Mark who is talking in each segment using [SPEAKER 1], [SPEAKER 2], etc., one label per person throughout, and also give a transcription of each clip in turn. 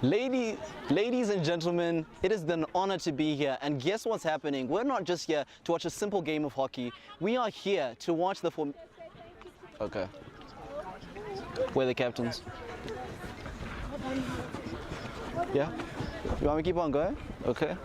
[SPEAKER 1] Ladies and gentlemen, it is an honor to be here, and guess what's happening? We're not just here to watch a simple game of hockey. We are here to watch the Okay. We're the captains. Yeah? You want me to keep on going? Okay.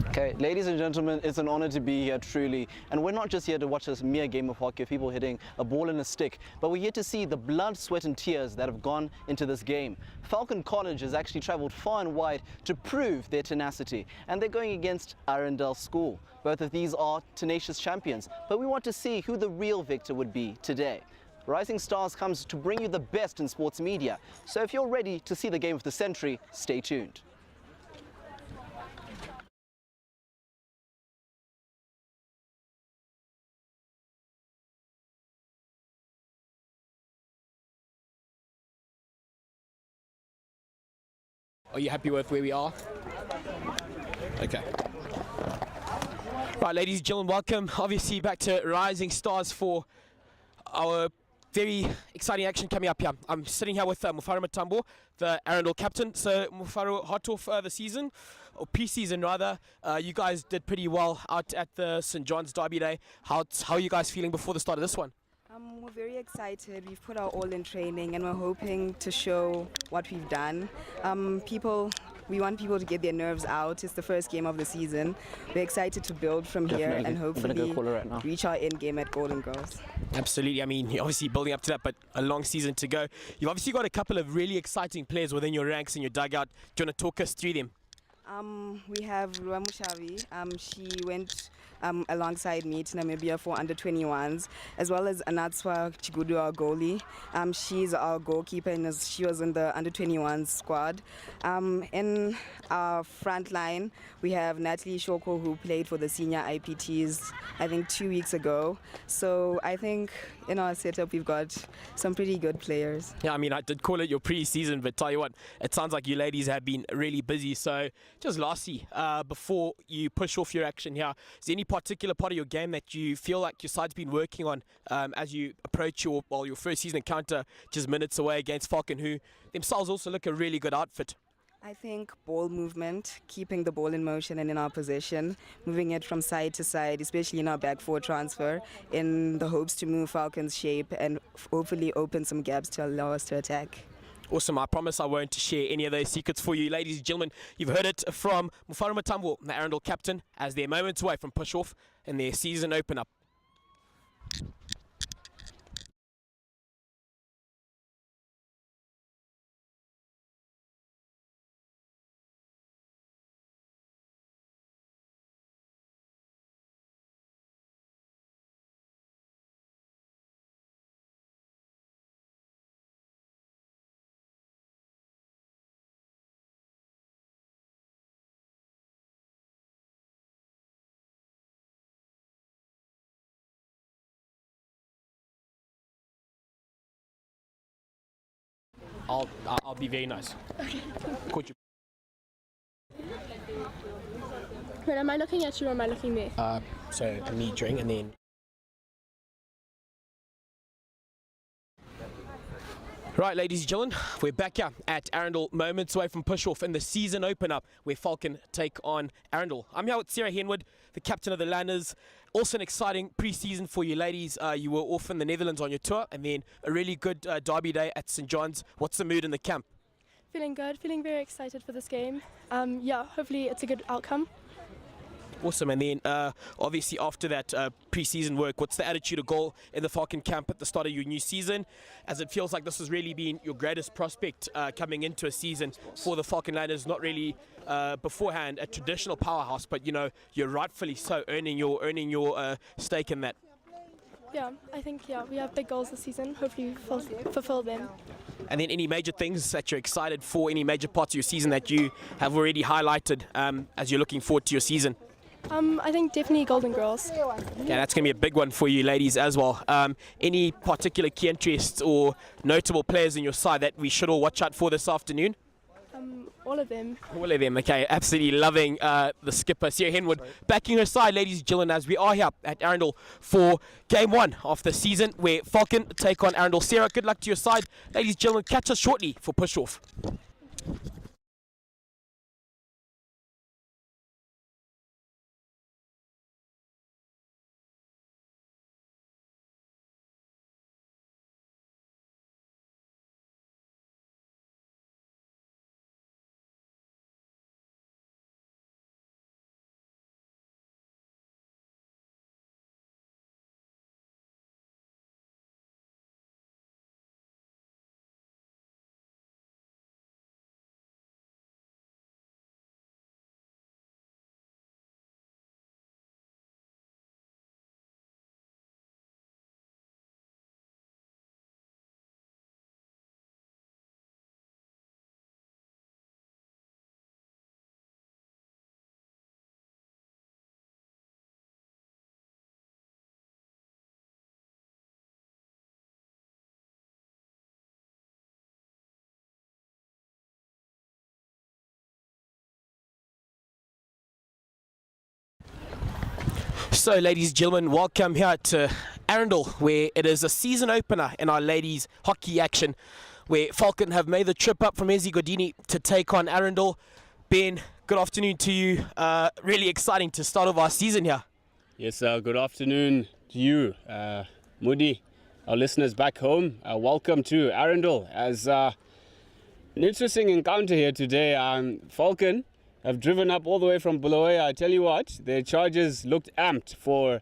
[SPEAKER 1] Okay, ladies and gentlemen, it's an honor to be here, truly. And we're not just here to watch this mere game of hockey of people hitting a ball and a stick, but we're here to see the blood, sweat and tears that have gone into this game. Falcon College has actually traveled far and wide to prove their tenacity, and they're going against Arundel School. Both of these are tenacious champions, but we want to see who the real victor would be today. Rising Stars comes to bring you the best in sports media. So if you're ready to see the game of the century, stay tuned.
[SPEAKER 2] Are you happy with where we are? Okay. Right, ladies and gentlemen, welcome obviously back to Rising Stars for our very exciting action coming up here. I'm sitting here with Mufaro Matambo, the Arundel captain. So Mufaro, hot off the season, or pre-season rather, you guys did pretty well out at the St. John's Derby Day. How are you guys feeling before the start of this one?
[SPEAKER 3] We're very excited. We've put our all in training and we're hoping to show what we've done. We want people to get their nerves out. It's the first game of the season. We're excited to build from here and hopefully reach our end game at Golden Girls.
[SPEAKER 2] Absolutely. I mean, you're obviously building up to that, but a long season to go. You've obviously got a couple of really exciting players within your ranks and your dugout. Do you want to talk us through them?
[SPEAKER 3] We have Rua Mushavi. She went alongside me to Namibia for under-21s, as well as Anatswa Chigudu, our goalie. She's our goalkeeper and she was in the under-21s squad. In our front line, we have Natalie Shoko, who played for the senior IPTs, I think 2 weeks ago. So I think in our setup, we've got some pretty good players.
[SPEAKER 2] Yeah, I mean, I did call it your pre-season, but tell you what, it sounds like you ladies have been really busy. So just lastly, before you push off your action here, is there any particular part of your game that you feel like your side's been working on as you approach your first season encounter just minutes away against Falcon, who themselves also look a really good outfit?
[SPEAKER 3] I think ball movement, keeping the ball in motion and in our possession, moving it from side to side, especially in our back four transfer, in the hopes to move Falcon's shape and hopefully open some gaps to allow us to attack.
[SPEAKER 2] Awesome. I promise I won't share any of those secrets for you. Ladies and gentlemen, you've heard it from Mufaro Matambo, the Arundel captain, as they're moments away from push-off in their season open-up. I'll be very nice.
[SPEAKER 4] Okay.
[SPEAKER 2] Coach.
[SPEAKER 4] Wait, am I looking at you or am I looking there?
[SPEAKER 2] So me during and then. Right, ladies and gentlemen, we're back here at Arundel, moments away from push-off in the season open-up where Falcon take on Arundel. I'm here with Sarah Henwood, the captain of the Landers. Also an exciting pre-season for you ladies. You were off in the Netherlands on your tour and then a really good derby day at St. John's. What's the mood in the camp?
[SPEAKER 4] Feeling good, feeling very excited for this game. Yeah, hopefully it's a good outcome.
[SPEAKER 2] Awesome. And then obviously after that pre-season work, what's the attitude or goal in the Falcon camp at the start of your new season, as it feels like this has really been your greatest prospect coming into a season for the Falcon Landers? Not really beforehand a traditional powerhouse, but you know, you're rightfully so earning your stake in that.
[SPEAKER 4] Yeah, I think we have big goals this season. Hopefully we fulfill them.
[SPEAKER 2] And then any major things that you're excited for, any major parts of your season that you have already highlighted as you're looking forward to your season?
[SPEAKER 4] I think definitely Golden Girls.
[SPEAKER 2] Yeah, that's going to be a big one for you ladies as well. Any particular key interests or notable players in your side that we should all watch out for this afternoon?
[SPEAKER 4] All of them.
[SPEAKER 2] All of them, okay. Absolutely loving the skipper, Sierra Henwood, backing her side, ladies and gentlemen, as we are here at Arundel for Game 1 of the season, where Falcon take on Arundel. Sarah, good luck to your side. Ladies and gentlemen, catch us shortly for push-off. So, ladies and gentlemen, welcome here to Arundel, where it is a season opener in our ladies hockey action, where Falcon have made the trip up from Godini to take on Arundel. Ben, good afternoon to you. Really exciting to start off our season here.
[SPEAKER 5] Yes, good afternoon to you, Moody, our listeners back home. Welcome to Arundel. As an interesting encounter here today. Falcon have driven up all the way from Bulawayo. I tell you what, their charges looked amped for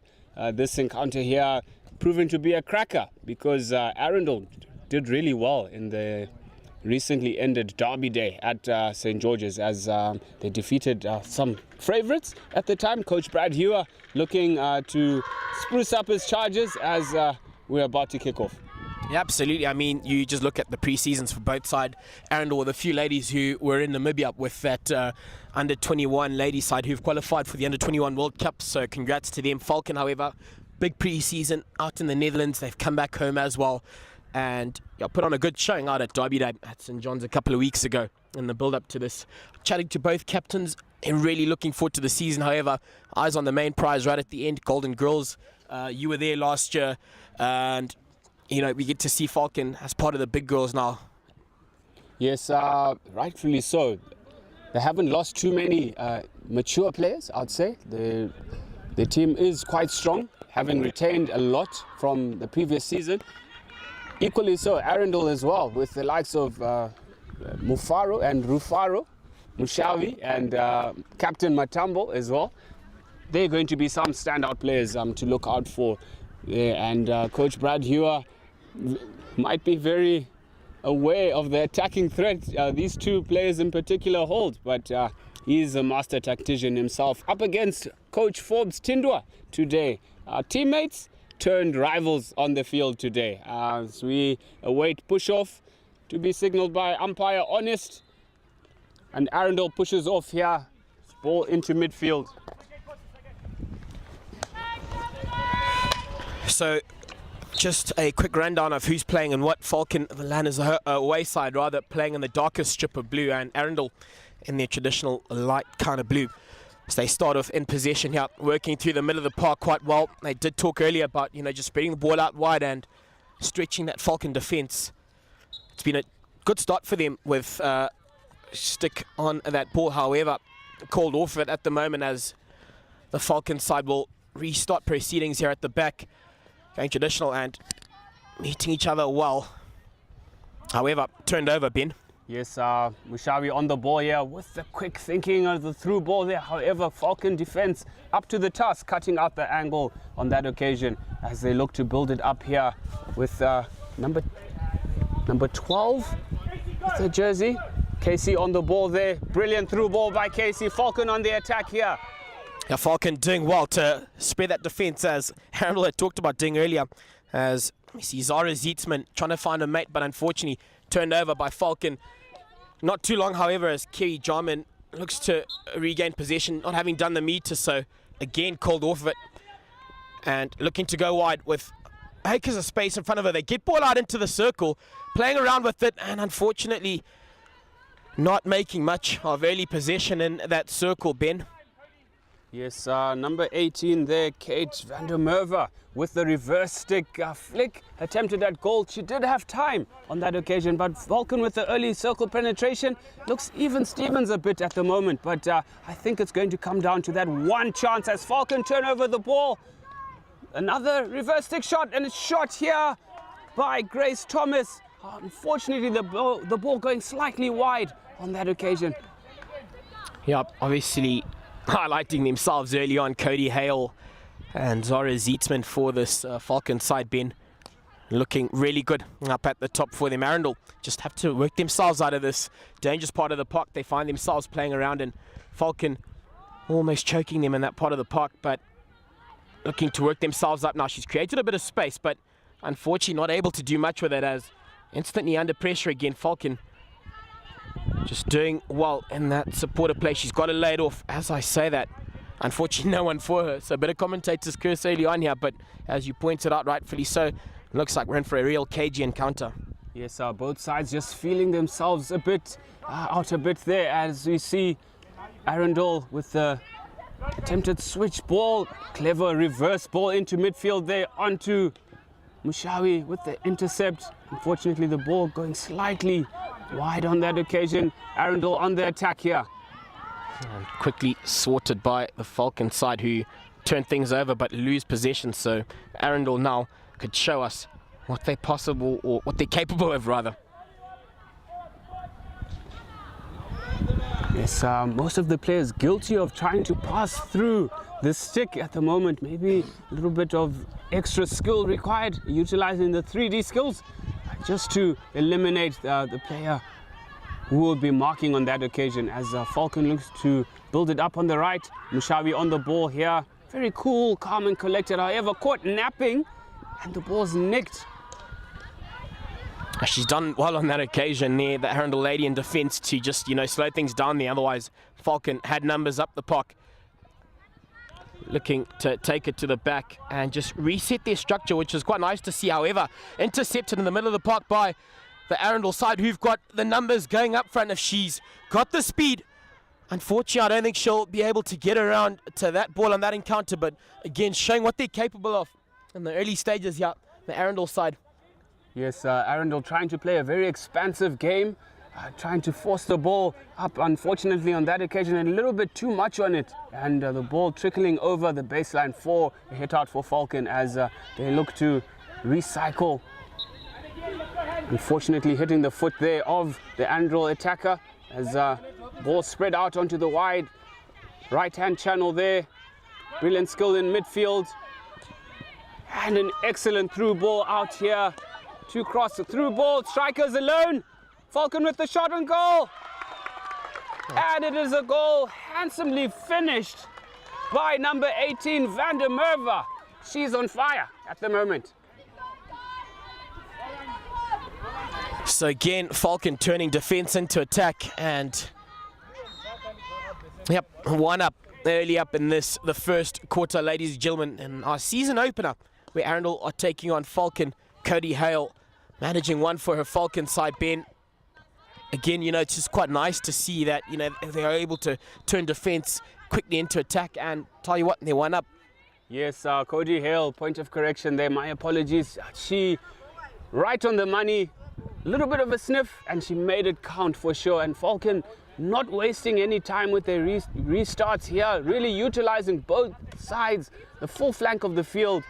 [SPEAKER 5] this encounter here, proving to be a cracker, because Arundel did really well in the recently ended Derby Day at St. George's, as they defeated some favourites at the time. Coach Brad Hewer looking to spruce up his charges as we're about to kick off.
[SPEAKER 2] Yeah, absolutely. I mean, you just look at the pre-seasons for both sides. Arundel with a few ladies who were in Namibia with that under-21 ladies side who've qualified for the under-21 World Cup, so congrats to them. Falcon, however, big pre-season out in the Netherlands. They've come back home as well and put on a good showing out at Derby Day at St. John's a couple of weeks ago in the build-up to this. Chatting to both captains and really looking forward to the season. However, eyes on the main prize right at the end, Golden Girls. You were there last year, and you know, we get to see Falcon as part of the big girls now.
[SPEAKER 5] Yes, rightfully so. They haven't lost too many mature players, I'd say. The team is quite strong, having retained a lot from the previous season. Equally so, Arundel as well, with the likes of Mufaro and Rufaro, Mushavi and Captain Matambo as well. They're going to be some standout players to look out for. And Coach Brad Hewer might be very aware of the attacking threat these two players in particular hold, but he's a master tactician himself. Up against Coach Forbes Tindwa today. Teammates turned rivals on the field today. As we await push-off to be signaled by umpire Honest, and Arundel pushes off here. Ball into midfield.
[SPEAKER 2] So, just a quick rundown of who's playing and what. Falcon, the land is away side rather, playing in the darkest strip of blue, and Arundel in their traditional light kind of blue. So they start off in possession here, working through the middle of the park quite well. They did talk earlier about, you know, just spreading the ball out wide and stretching that Falcon defence. It's been a good start for them with stick on that ball, however, called off it at the moment as the Falcon side will restart proceedings here at the back. Going traditional and meeting each other well. However, turned over, Ben.
[SPEAKER 5] Yes, Mushavi on the ball here with the quick thinking of the through ball there. However, Falcon defense up to the task, cutting out the angle on that occasion as they look to build it up here with number 12 with the jersey. Casey on the ball there. Brilliant through ball by Casey. Falcon on the attack here.
[SPEAKER 2] Yeah, Falcon doing well to spread that defence, as Arundel had talked about doing earlier, as we see Zara Zietzman trying to find a mate, but unfortunately turned over by Falcon. Not too long, however, as Kerry Jarman looks to regain possession, not having done the meter, so again called off of it. And looking to go wide with acres of space in front of her. They get ball out into the circle, playing around with it, and unfortunately not making much of early possession in that circle, Ben.
[SPEAKER 5] Yes, number 18 there, Kate van der Merwe, with the reverse stick flick, attempted that goal. She did have time on that occasion, but Falcon with the early circle penetration looks even Stevens a bit at the moment. But I think it's going to come down to that one chance as Falcon turn over the ball. Another reverse stick shot, and it's shot here by Grace Thomas. Unfortunately, the ball going slightly wide on that occasion.
[SPEAKER 2] Yeah, obviously highlighting themselves early on, Cody Hale and Zara Zietzman for this Falcon side, Ben. Looking really good up at the top for them. Arundel just have to work themselves out of this dangerous part of the park they find themselves playing around in. Falcon almost choking them in that part of the park, but looking to work themselves up now. She's created a bit of space, but unfortunately not able to do much with it as instantly under pressure again. Falcon just doing well in that supportive play. She's got it laid off. As I say that, unfortunately no one for her. So a bit of commentator's curse early on here, but as you pointed out, rightfully so, looks like we're in for a real cagey encounter.
[SPEAKER 5] Yes, both sides just feeling themselves a bit out a bit there as we see Arundel with the attempted switch ball, clever reverse ball into midfield there onto Mushawi with the intercept. Unfortunately, the ball going slightly wide on that occasion. Arundel on the attack here.
[SPEAKER 2] And quickly sorted by the Falcon side, who turn things over but lose possession. So Arundel now could show us what they're possible, or what they're capable of rather.
[SPEAKER 5] Yes, most of the players guilty of trying to pass through the stick at the moment. Maybe a little bit of extra skill required, utilizing the 3D skills just to eliminate the player who will be marking on that occasion, as Falcon looks to build it up on the right. Mushawi on the ball here. Very cool, calm and collected. However, caught napping and the ball's nicked.
[SPEAKER 2] She's done well on that occasion there, the Arundel lady in defence, to just, slow things down there. Otherwise, Falcon had numbers up the park, looking to take it to the back and just reset their structure, which is quite nice to see. However, intercepted in the middle of the park by the Arundel side, who've got the numbers going up front. If she's got the speed, unfortunately, I don't think she'll be able to get around to that ball on that encounter. But again, showing what they're capable of in the early stages here, the Arundel side.
[SPEAKER 5] Yes, Arundel trying to play a very expansive game, trying to force the ball up, unfortunately on that occasion a little bit too much on it, and the ball trickling over the baseline for a hit out for Falcon as they look to recycle. Unfortunately hitting the foot there of the Arundel attacker as ball spread out onto the wide right hand channel there. Brilliant skill in midfield and an excellent through ball out here. To cross the through ball, strikers alone. Falcon with the shot on goal. And it is a goal handsomely finished by number 18, van der Merwe. She's on fire at the moment.
[SPEAKER 2] So again, Falcon turning defence into attack, and yep, one up early up in this, the first quarter, ladies and gentlemen, and our season opener, where Arundel are taking on Falcon. Cody Hale managing one for her Falcon side, Ben. Again, it's just quite nice to see that, they are able to turn defence quickly into attack, and tell you what, they won up.
[SPEAKER 5] Yes, Cody Hale, point of correction there, my apologies. She right on the money, a little bit of a sniff, and she made it count for sure. And Falcon not wasting any time with their restarts here, really utilizing both sides, the full flank of the field,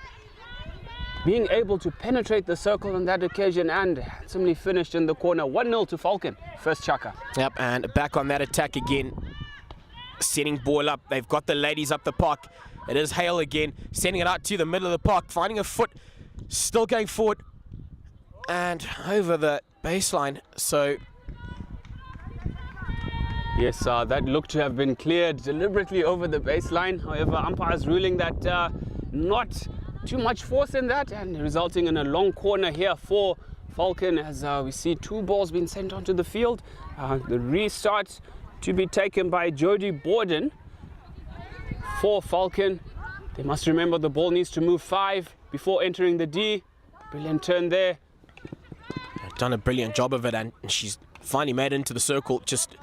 [SPEAKER 5] being able to penetrate the circle on that occasion and handsomely finished in the corner. 1-0 to Falcon, first chaka.
[SPEAKER 2] Yep, and back on that attack again, setting ball up. They've got the ladies up the park. It is Hale again, sending it out to the middle of the park, finding a foot, still going forward and over the baseline. So
[SPEAKER 5] yes, that looked to have been cleared deliberately over the baseline. However, umpires ruling that not too much force in that, and resulting in a long corner here for Falcon, as we see two balls being sent onto the field. The restart to be taken by Jodie Borden for Falcon. They must remember the ball needs to move 5 before entering the D. Brilliant turn there.
[SPEAKER 2] Done a brilliant job of it, and she's finally made it into the circle, just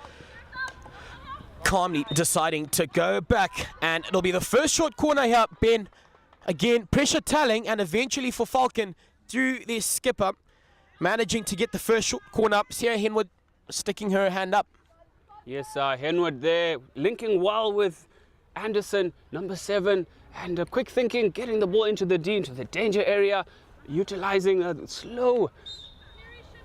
[SPEAKER 2] calmly deciding to go back. And it'll be the first short corner here, Ben. Again, pressure telling, and eventually for Falcon, through their skipper, managing to get the first short corner up. Sarah Henwood sticking her hand up.
[SPEAKER 5] Yes, Henwood there, linking well with Anderson, number 7, and quick thinking, getting the ball into the D, into the danger area, utilizing a slow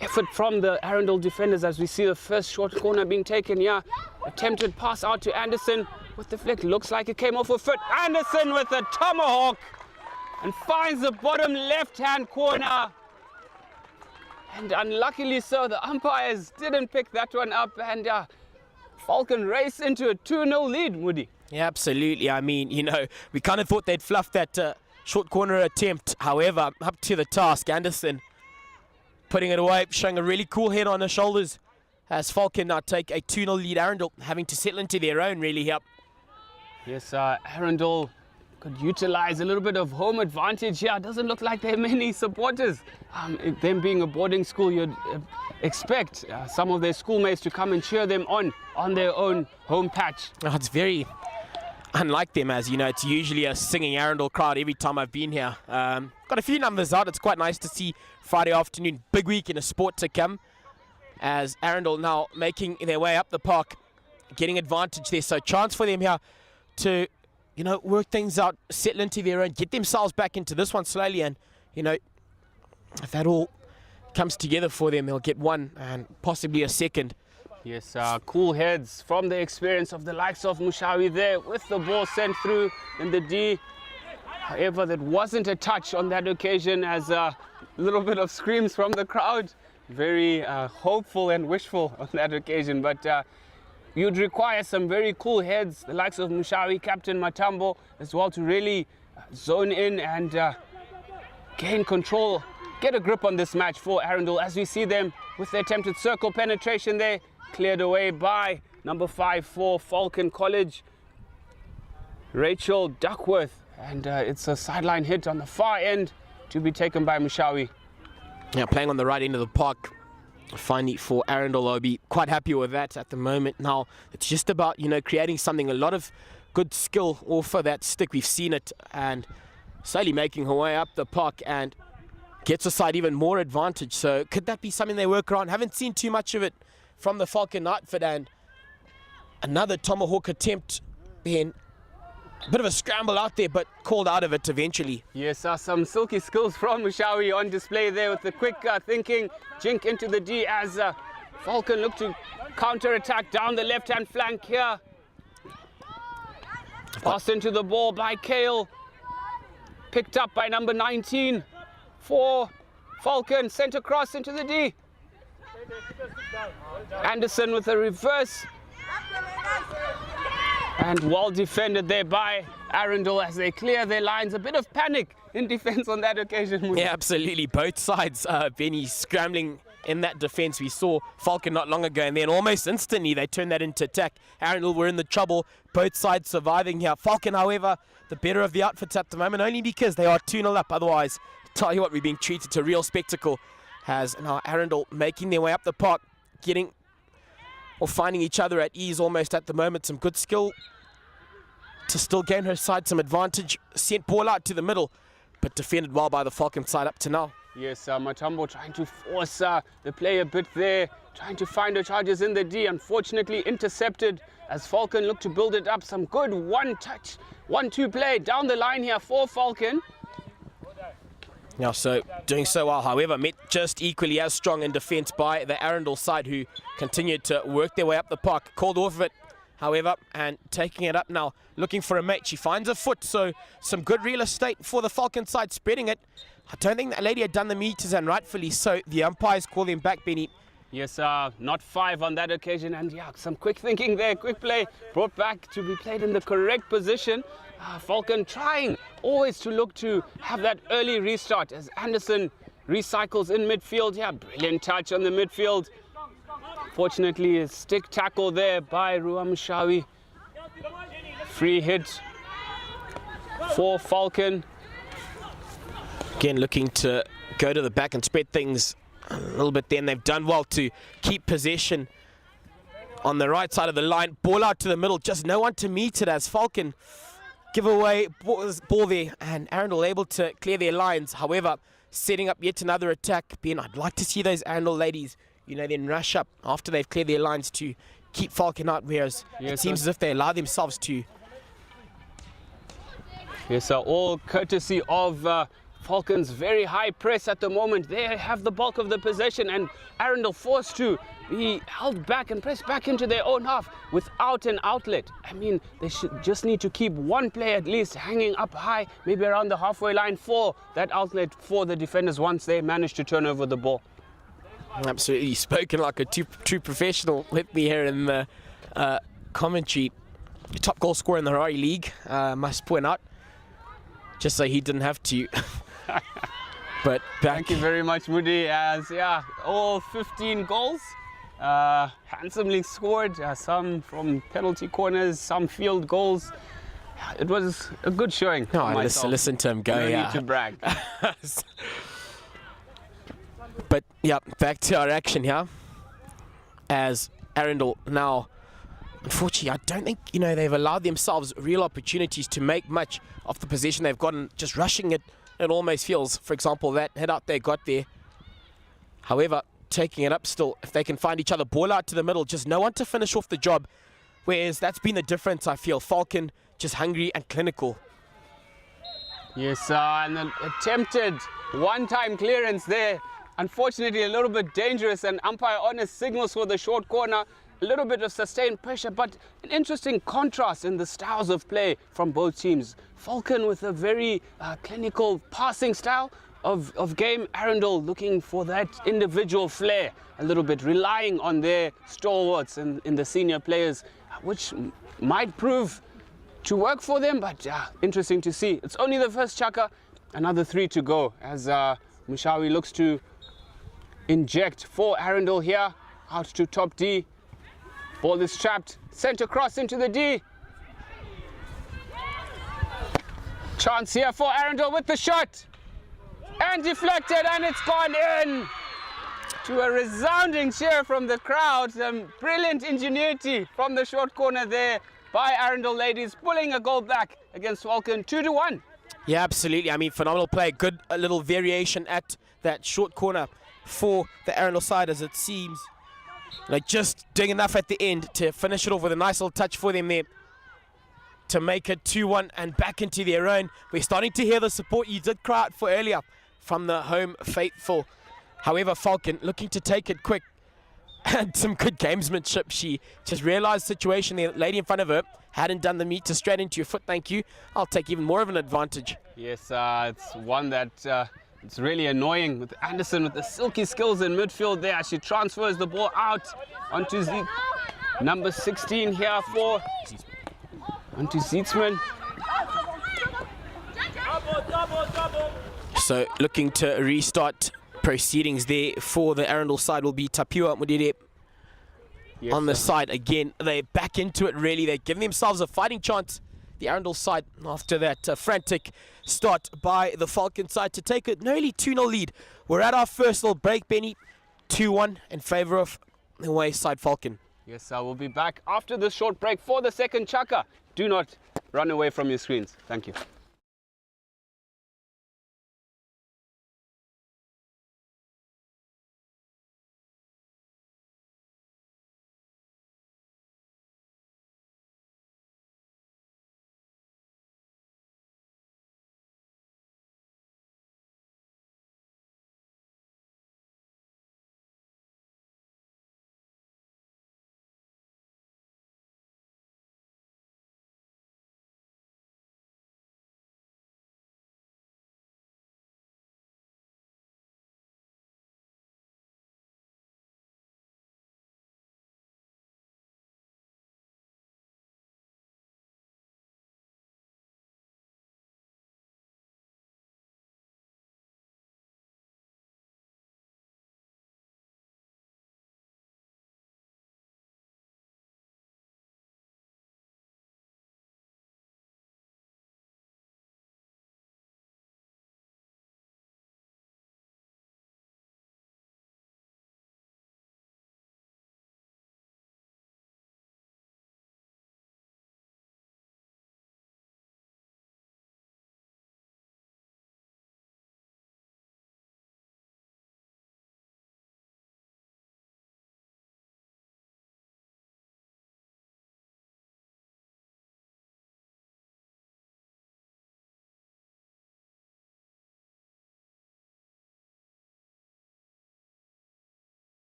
[SPEAKER 5] effort from the Arundel defenders as we see the first short corner being taken here. Attempted pass out to Anderson with the flick, looks like it came off a foot. Anderson with a tomahawk and finds the bottom left-hand corner. And unluckily so, the umpires didn't pick that one up, and Falcon race into a 2-0 lead, Moody.
[SPEAKER 2] Yeah, absolutely. I mean, you know, we kind of thought they'd fluff that short corner attempt. However, up to the task, Anderson putting it away, showing a really cool head on her shoulders as Falcon now take a 2-0 lead. Arundel having to settle into their own really here.
[SPEAKER 5] Yes, Arundel could utilize a little bit of home advantage here. Doesn't look like there are many supporters. Them being a boarding school, you'd expect some of their schoolmates to come and cheer them on their own home patch.
[SPEAKER 2] Oh, it's very unlike them, as you know. It's usually a singing Arundel crowd every time I've been here. Got a few numbers out. It's quite nice to see Friday afternoon, big week in a sport to come, as Arundel now making their way up the park, getting advantage there. So chance for them here to, you know, work things out, settle into their own, get themselves back into this one slowly, and, you know, if that all comes together for them, they'll get one and possibly a second.
[SPEAKER 5] Yes, cool heads from the experience of the likes of Mushawi there with the ball sent through in the D. However, that wasn't a touch on that occasion, as a little bit of screams from the crowd. Very hopeful and wishful on that occasion, but you'd require some very cool heads, the likes of Mushawi, Captain Matambo as well, to really zone in and gain control, get a grip on this match for Arundel, as we see them with the attempted circle penetration there, cleared away by number 5 for Falcon College, Rachel Duckworth, and it's a sideline hit on the far end to be taken by Mushawi.
[SPEAKER 2] Yeah, playing on the right end of the park. Finally for Arundel, I'll be quite happy with that at the moment. Now it's just about, you know, creating something, a lot of good skill off of that stick. We've seen it, and slowly making her way up the park and gets aside even more advantage. So could that be something they work around? Haven't seen too much of it from the Falcon outfit, and another tomahawk attempt being a bit of a scramble out there, but called out of it eventually.
[SPEAKER 5] Yes, some silky skills from Mushawi on display there with the quick thinking, jink into the D as Falcon look to counter-attack down the left-hand flank here. Passed into the ball by Kale, picked up by number 19 for Falcon, sent across into the D. Anderson with a reverse. And well defended there by Arundel as they clear their lines. A bit of panic in defense on that occasion.
[SPEAKER 2] Yeah, absolutely. Both sides, Benny scrambling in that defense. We saw Falcon not long ago, and then almost instantly they turned that into attack. Arundel were in the trouble. Both sides surviving here. Falcon, however, the better of the outfits at the moment, only because they are 2-0 up. Otherwise, tell you what, we're being treated to real spectacle. Has now Arundel making their way up the park, getting or finding each other at ease almost at the moment. Some good skill to still gain her side some advantage. Sent ball out to the middle, but defended well by the Falcon side up to now.
[SPEAKER 5] Yes, Matambo trying to force the play a bit there, trying to find her charges in the D. Unfortunately intercepted as Falcon look to build it up. Some good one-touch, 1-2 play down the line here for Falcon.
[SPEAKER 2] Now, so doing so well, however, met just equally as strong in defence by the Arundel side, who continued to work their way up the park. Called off of it, however, and taking it up now, looking for a mate. She finds a foot, so some good real estate for the Falcon side, spreading it. I don't think that lady had done the meters, and rightfully so. The umpires call them back, Benny.
[SPEAKER 5] Yes, not 5 on that occasion, and yeah, some quick thinking there, quick play, brought back to be played in the correct position. Falcon trying always to look to have that early restart as Anderson recycles in midfield. Yeah, brilliant touch on the midfield. Fortunately, a stick tackle there by Ruamushawi. Free hit for Falcon.
[SPEAKER 2] Again, looking to go to the back and spread things a little bit there, and they've done well to keep possession on the right side of the line. Ball out to the middle, just no one to meet it as Falcon give away ball there, and Arundel able to clear their lines. However, setting up yet another attack. Ben, I'd like to see those Arundel ladies, then rush up after they've cleared their lines to keep Falcon out, whereas it seems as if they allow themselves to.
[SPEAKER 5] Yes, all courtesy of Falcon's very high press at the moment. They have the bulk of the possession, and Arundel forced to be held back and pressed back into their own half without an outlet. I mean, they should just need to keep one player at least hanging up high, maybe around the halfway line, for that outlet for the defenders once they manage to turn over the ball.
[SPEAKER 2] Absolutely, spoken like a true professional. Let me hear in the commentary. Top goal scorer in the Harare League, must point out, just so he didn't have to. But back.
[SPEAKER 5] Thank you very much, Moody. As all 15 goals handsomely scored, some from penalty corners, some field goals. It was a good showing.
[SPEAKER 2] No, listen to him go.
[SPEAKER 5] No need to brag.
[SPEAKER 2] But yeah, back to our action here. As Arundel now, unfortunately, I don't think they've allowed themselves real opportunities to make much of the possession they've gotten. Just rushing it, it almost feels. For example, that head out they got there. However, taking it up still, if they can find each other, ball out to the middle, just no one to finish off the job. Whereas that's been the difference, I feel. Falcon just hungry and clinical.
[SPEAKER 5] Yes, and an attempted one-time clearance there. Unfortunately, a little bit dangerous, and umpire honest signals for the short corner. A little bit of sustained pressure, but an interesting contrast in the styles of play from both teams. Falcon with a very clinical passing style of game. Arundel looking for that individual flair, a little bit relying on their stalwarts in the senior players, which might prove to work for them, but interesting to see. It's only the first chaka, another 3 to go, as Mushawi looks to inject for Arundel here, out to top D. Ball is trapped, sent across into the D. Chance here for Arundel with the shot. And deflected, and it's gone in. To a resounding cheer from the crowd. Some brilliant ingenuity from the short corner there by Arundel ladies, pulling a goal back against Falcon, 2-1.
[SPEAKER 2] Yeah, absolutely. I mean, phenomenal play. Good little variation at that short corner for the Arundel side, as it seems. Just doing enough at the end to finish it off with a nice little touch for them there to make it 2-1 and back into their own. We're starting to hear the support you did cry out for earlier from the home faithful. However, Falcon looking to take it quick and some good gamesmanship. She just realized the situation. The lady in front of her hadn't done the meter straight into your foot. Thank you. I'll take even more of an advantage.
[SPEAKER 5] Yes, it's one that it's really annoying with Anderson with the silky skills in midfield there. She transfers the ball out onto number 16 here onto Zietsman.
[SPEAKER 2] So looking to restart proceedings there for the Arundel side will be Tapua Mudire. Yes, on the side again. They're back into it really. They're giving themselves a fighting chance. The Arundel side after that frantic start by the Falcon side to take a nearly 2-0 lead. We're at our first little break, Benny. 2-1 in favour of the away side Falcon.
[SPEAKER 5] Yes, I will be back after this short break for the second chaka. Do not run away from your screens. Thank you.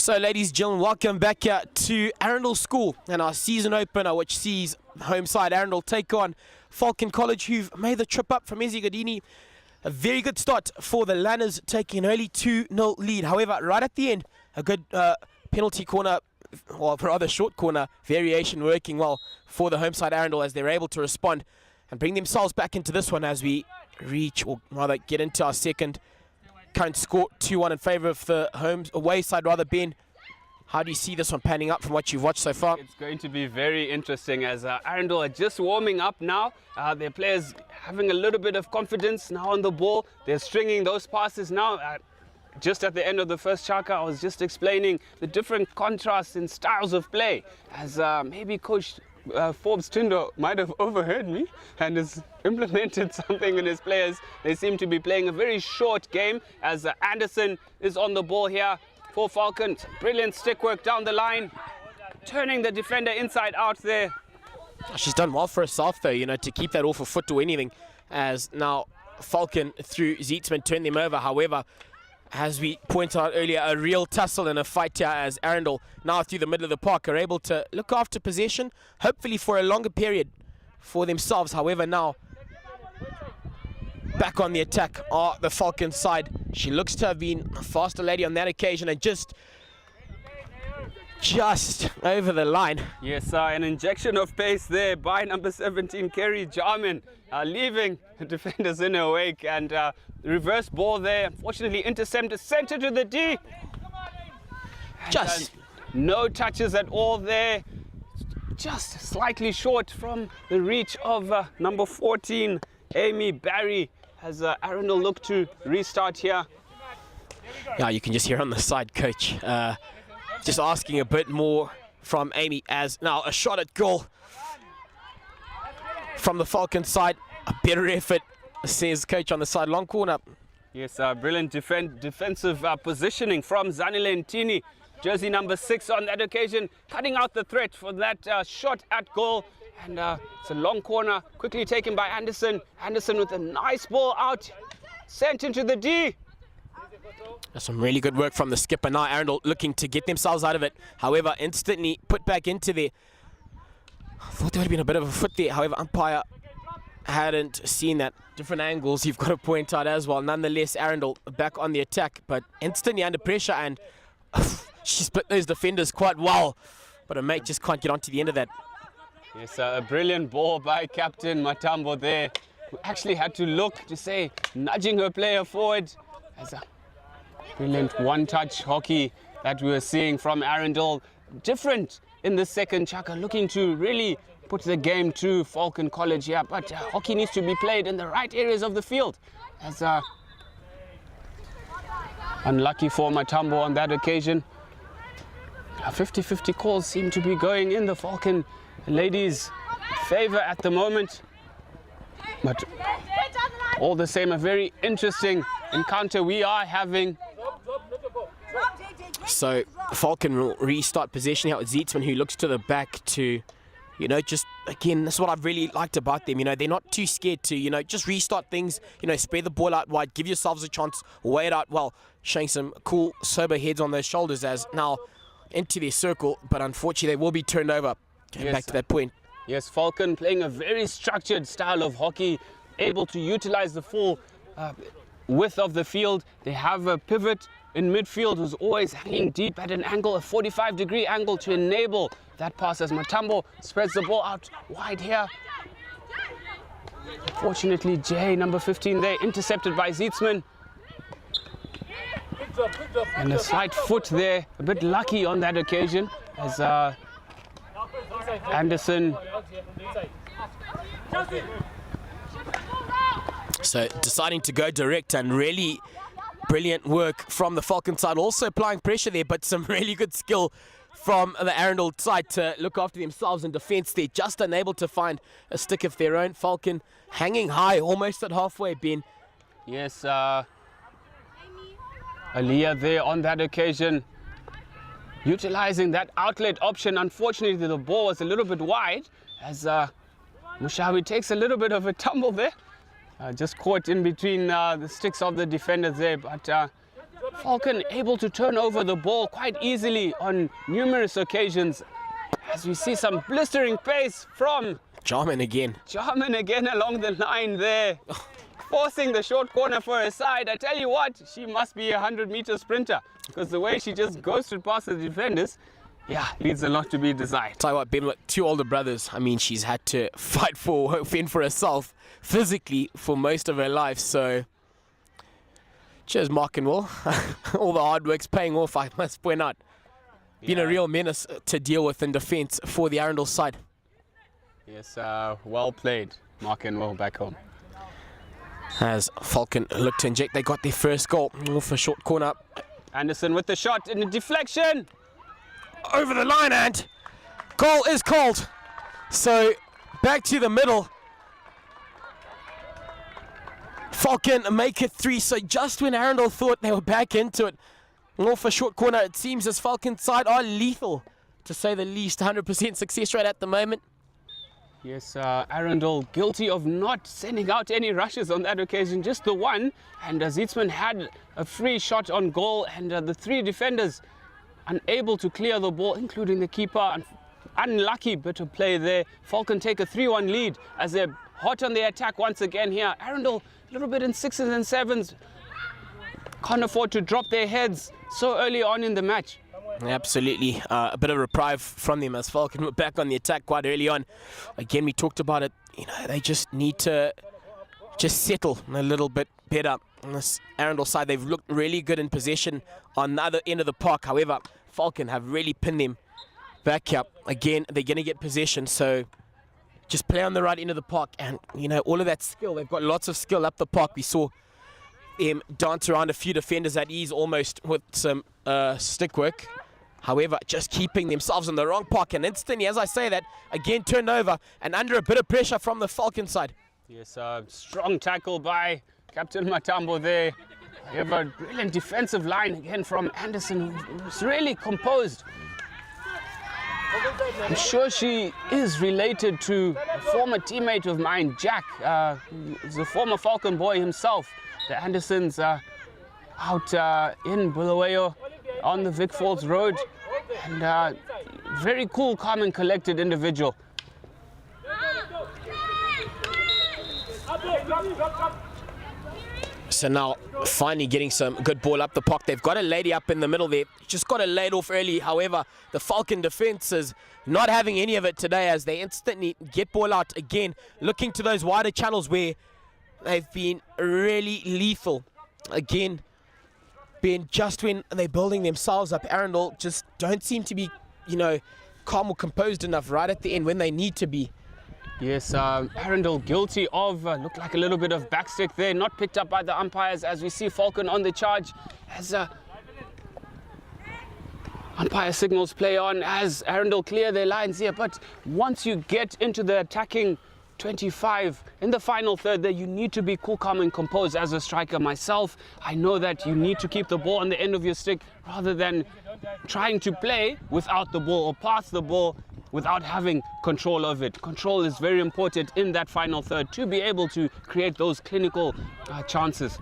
[SPEAKER 2] So, ladies and gentlemen, welcome back to Arundel School and our season opener, which sees home side Arundel take on Falcon College, who've made the trip up from Ezigadini. A very good start for the Lanners, taking an early 2-0 lead. However, right at the end, a good penalty corner, or rather short corner variation working well for the home side Arundel as they're able to respond and bring themselves back into this one as we reach, or rather get into our second. Current score 2-1 in favour of the away side, rather. Ben, how do you see this one panning up from what you've watched so far?
[SPEAKER 5] It's going to be very interesting as Arundel are just warming up now. Their players having a little bit of confidence now on the ball. They're stringing those passes now. Just at the end of the first chaka, I was just explaining the different contrasts in styles of play as maybe Coach Forbes Tindo might have overheard me and has implemented something in his players. They seem to be playing a very short game as Anderson is on the ball here for Falcon. Some brilliant stick work down the line, turning the defender inside out there.
[SPEAKER 2] She's done well for herself though, you know, to keep that off her foot or anything, as now Falcon through Zeetzman turned them over. However, as we pointed out earlier, a real tussle and a fight here as Arundel now through the middle of the park are able to look after possession, hopefully for a longer period for themselves. However, now back on the attack are the Falcon side. She looks to have been a faster lady on that occasion and just over the line.
[SPEAKER 5] Yes, an injection of pace there by number 17, Kerry Jarman, leaving the defenders in her wake, and reverse ball there, unfortunately intercepted, center to the D.
[SPEAKER 2] Just
[SPEAKER 5] no touches at all there, just slightly short from the reach of number 14, Amy Barry, as Arundel look to restart here.
[SPEAKER 2] Yeah, you can just hear on the side, coach, just asking a bit more from Amy, as now a shot at goal from the Falcon side. A better effort, says coach on the side, long corner.
[SPEAKER 5] Yes, brilliant defensive positioning from Zanile Ntini, jersey number 6 on that occasion, cutting out the threat for that shot at goal. And it's a long corner, quickly taken by Anderson. Anderson with a nice ball out, sent into the D.
[SPEAKER 2] Some really good work from the skipper. Now Arundel looking to get themselves out of it. However, instantly put back into there. I thought there would have been a bit of a foot there. However, umpire hadn't seen that. Different angles you've got to point out as well. Nonetheless, Arundel back on the attack, but instantly under pressure, and she split those defenders quite well. But her mate just can't get onto the end of that.
[SPEAKER 5] Yes, a brilliant ball by Captain Matambo there, who actually had to look to say, nudging her player forward. As a brilliant one-touch hockey that we were seeing from Arundel. Different in the second chaka, looking to really put the game to Falcon College here, but hockey needs to be played in the right areas of the field. As unlucky for Matambo on that occasion. 50-50 calls seem to be going in the Falcon ladies' favor at the moment. But all the same, a very interesting encounter we are having.
[SPEAKER 2] So Falcon will restart possession here with Zeetzman, who looks to the back to, you know, just, again, that's what I've really liked about them. You know, they're not too scared to, you know, just restart things, you know, spread the ball out wide, give yourselves a chance, weigh it out well, showing some cool, sober heads on those shoulders as now into their circle, but unfortunately they will be turned over. Getting back to that point.
[SPEAKER 5] Yes, Falcon playing a very structured style of hockey, able to utilize the full width of the field. They have a pivot in midfield who's always hanging deep at an angle, a 45-degree angle, to enable that pass as Matambo spreads the ball out wide here. Fortunately, Jay, number 15 there, intercepted by Zeetzman. And a slight foot there, a bit lucky on that occasion as Anderson.
[SPEAKER 2] So deciding to go direct, and really brilliant work from the Falcon side, also applying pressure there, but some really good skill from the Arundel side to look after themselves in defence. They're just unable to find a stick of their own. Falcon hanging high, almost at halfway, Ben.
[SPEAKER 5] Yes, Aliyah there on that occasion, utilizing that outlet option. Unfortunately, the ball was a little bit wide as Mushawi takes a little bit of a tumble there. Just caught in between the sticks of the defenders there, but Falcon able to turn over the ball quite easily on numerous occasions, as we see some blistering pace from
[SPEAKER 2] Jarman again.
[SPEAKER 5] Jarman again along the line there, forcing the short corner for her side. I tell you what, she must be a 100-meter sprinter, because the way she just ghosted past the defenders, yeah, leaves a lot to be desired.
[SPEAKER 2] Tell you what, Ben, with 2 older brothers, I mean, she's had to fend for herself physically for most of her life. So, cheers, Mark and Will. All the hard work's paying off, I must point out. Been a real menace to deal with in defence for the Arundel side.
[SPEAKER 5] Yes, well played, Mark and Will back home.
[SPEAKER 2] As Falcon look to inject, they got their first goal off a short corner.
[SPEAKER 5] Anderson with the shot in the deflection.
[SPEAKER 2] Over the line, and goal is called. So back to the middle. Falcon make it 3. So just when Arundel thought they were back into it, off a short corner, it seems as Falcon side are lethal, to say the least. 100% success rate at the moment.
[SPEAKER 5] Yes, Arundel guilty of not sending out any rushes on that occasion, just the one. And Zietsman had a free shot on goal, and the 3 defenders unable to clear the ball, including the keeper. Unlucky bit of play there. Falcon take a 3-1 lead as they're hot on the attack once again here. Arundel a little bit in 6s and 7s. Can't afford to drop their heads so early on in the match.
[SPEAKER 2] Absolutely. A bit of reprieve from them as Falcon were back on the attack quite early on. Again, we talked about it. You know, they just need to just settle a little bit better. On this Arundel side, they've looked really good in possession on the other end of the park. However, Falcon have really pinned them back up. Again, they're going to get possession, so just play on the right end of the park. And, you know, all of that skill, they've got lots of skill up the park. We saw him dance around a few defenders at ease almost with some stick work. However, just keeping themselves in the wrong park, and instantly, as I say that, again turned over and under a bit of pressure from the Falcon side.
[SPEAKER 5] Yes, strong tackle by Captain Matambo there. You have a brilliant defensive line again from Anderson, who's really composed. I'm sure she is related to a former teammate of mine, Jack. He's a former Falcon boy himself. The Andersons out in Bulawayo on the Vic Falls Road, and very cool, calm and collected individual.
[SPEAKER 2] So now finally getting some good ball up the park. They've got a lady up in the middle there, just got it laid off early. However, the Falcon defense is not having any of it today as they instantly get ball out again, looking to those wider channels where they've been really lethal. Again, being just when they're building themselves up, Arundel just don't seem to be, you know, calm or composed enough right at the end when they need to be.
[SPEAKER 5] Yes, Arundel guilty of, looked like a little bit of backstick there, not picked up by the umpires as we see Falcon on the charge as umpire signals play on as Arundel clear their lines here. But once you get into the attacking 25 in the final third there, you need to be cool, calm and composed. As a striker myself, I know that you need to keep the ball on the end of your stick rather than trying to play without the ball or pass the ball without having control of it. Control is very important in that final third to be able to create those clinical chances.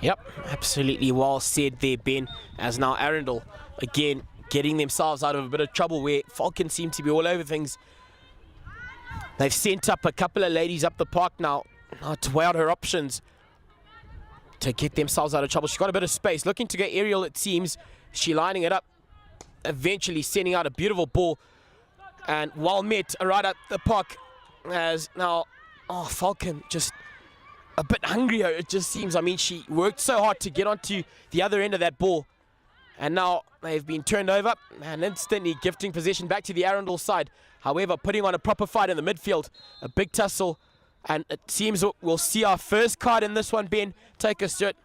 [SPEAKER 2] Yep, absolutely well said there, Ben, as now Arundel again getting themselves out of a bit of trouble where Falcon seem to be all over things. They've sent up a couple of ladies up the park now to weigh out her options to get themselves out of trouble. She's got a bit of space, looking to go aerial it seems. She lining it up, eventually sending out a beautiful ball. And well met right at the park as now, Falcon just a bit hungrier it just seems. I mean, she worked so hard to get onto the other end of that ball. And now they've been turned over and instantly gifting possession back to the Arundel side. However, putting on a proper fight in the midfield, a big tussle. And it seems we'll see our first card in this one, Ben. Take us to it.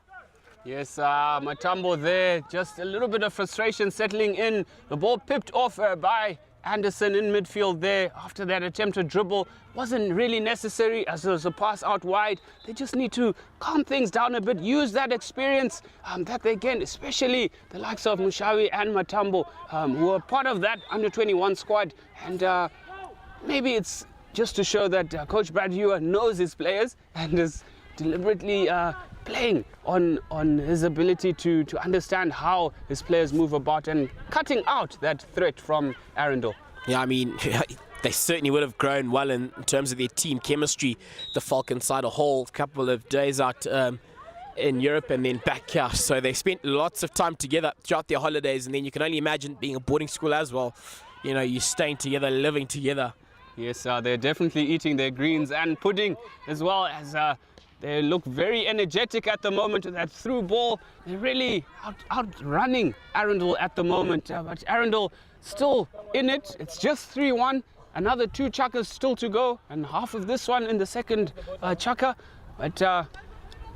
[SPEAKER 5] Yes, Matambo there, just a little bit of frustration settling in. The ball pipped off by Anderson in midfield there after that attempted dribble. Wasn't really necessary as there was a pass out wide. They just need to calm things down a bit, use that experience that they gained, especially the likes of Mushawi and Matambo, who are part of that under-21 squad. And maybe it's just to show that Coach Brad Ewer knows his players and is deliberately playing on his ability to understand how his players move about and cutting out that threat from Arundel.
[SPEAKER 2] Yeah, I mean, they certainly would have grown well in terms of their team chemistry. The Falcon side a whole couple of days out in Europe and then back here. So they spent lots of time together throughout their holidays, and then you can only imagine being a boarding school as well. You know, you're staying together, living together.
[SPEAKER 5] Yes, they're definitely eating their greens and pudding, as well as they look very energetic at the moment with that through ball. They're really outrunning Arundel at the moment, but Arundel still in it. It's just 3-1. Another 2 chukkers still to go, and half of this one in the second chukker. But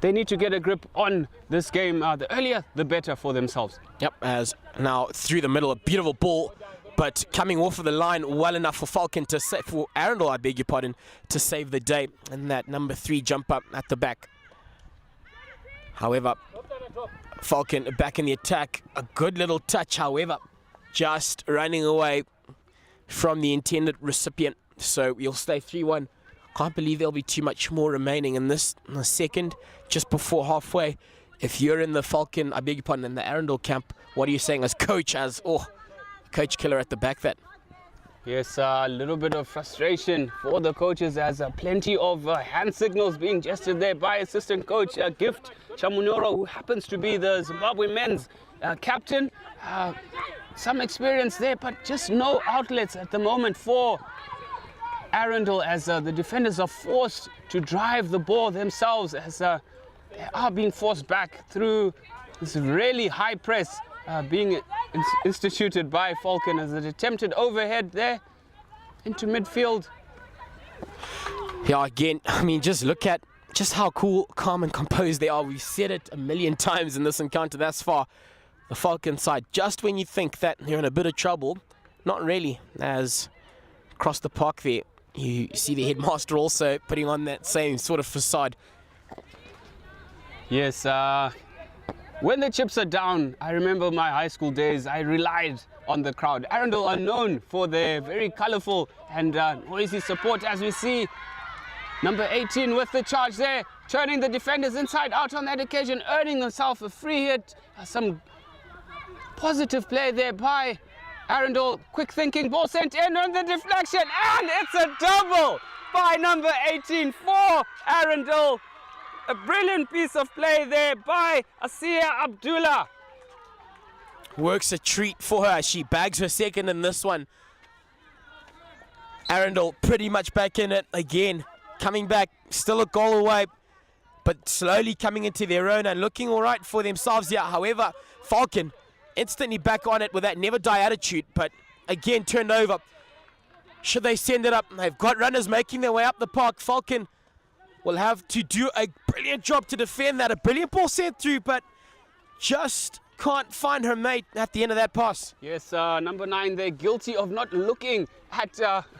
[SPEAKER 5] they need to get a grip on this game. The earlier, the better for themselves.
[SPEAKER 2] Yep, as now through the middle, a beautiful ball, but coming off of the line well enough for Falcon to save, for Arundel, I beg your pardon, to save the day. And that number 3 jump up at the back. However, Falcon back in the attack. A good little touch, however, just running away from the intended recipient. So we'll stay 3-1. Can't believe there'll be too much more remaining in this in the second, just before halfway. If you're in the Falcon, I beg your pardon, in the Arundel camp, what are you saying as coach? As coach killer at the back that.
[SPEAKER 5] Yes, a little bit of frustration for the coaches as plenty of hand signals being gestured there by assistant coach Gift Chamunoro, who happens to be the Zimbabwe men's captain. Some experience there, but just no outlets at the moment for Arundel as the defenders are forced to drive the ball themselves as they are being forced back through this really high press being instituted by Falcon as an attempted overhead there into midfield.
[SPEAKER 2] Yeah, again, I mean, just look at just how cool, calm and composed they are. We've said it a million times in this encounter thus far. The Falcon side, just when you think that you're in a bit of trouble, not really, as across the park there, you see the headmaster also putting on that same sort of facade.
[SPEAKER 5] Yes, when the chips are down, I remember my high school days, I relied on the crowd. Arundel are known for their very colorful and noisy support, as we see number 18 with the charge there, turning the defenders inside out on that occasion, earning themselves a free hit. Some positive play there by Arundel. Quick thinking, ball sent in on the deflection, and it's a double by number 18 for Arundel. A brilliant piece of play there by Asiya Abdullah.
[SPEAKER 2] Works a treat for her. She bags her second in this one. Arundel pretty much back in it again. Coming back, still a goal away, but slowly coming into their own and looking all right for themselves here. However, Falcon instantly back on it with that never die attitude, but again turned over. Should they send it up? They've got runners making their way up the park. Falcon will have to do a brilliant job to defend that. A brilliant ball sent through, but just can't find her mate at the end of that pass.
[SPEAKER 5] Yes, number 9 there, guilty of not looking at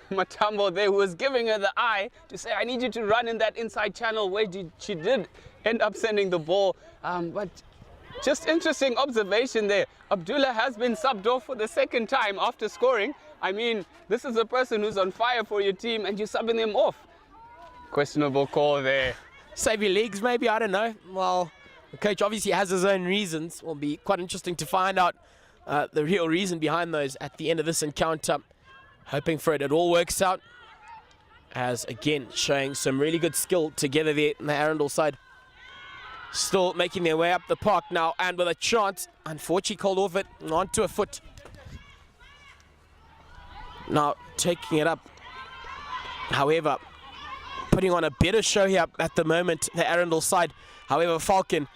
[SPEAKER 5] Matambo there, who was giving her the eye to say, I need you to run in that inside channel, where she did end up sending the ball. But just interesting observation there. Abdullah has been subbed off for the second time after scoring. I mean, this is a person who's on fire for your team and you're subbing them off. Questionable call there.
[SPEAKER 2] Save your legs, maybe, I don't know. Well, the coach obviously has his own reasons. Will be quite interesting to find out the real reason behind those at the end of this encounter. Hoping for it, it all works out. As again, showing some really good skill together there in the Arundel side. Still making their way up the park now, and with a chance, unfortunately called off it onto a foot. Now taking it up. However, putting on a better show here at the moment, the Arundel side. However, Falcon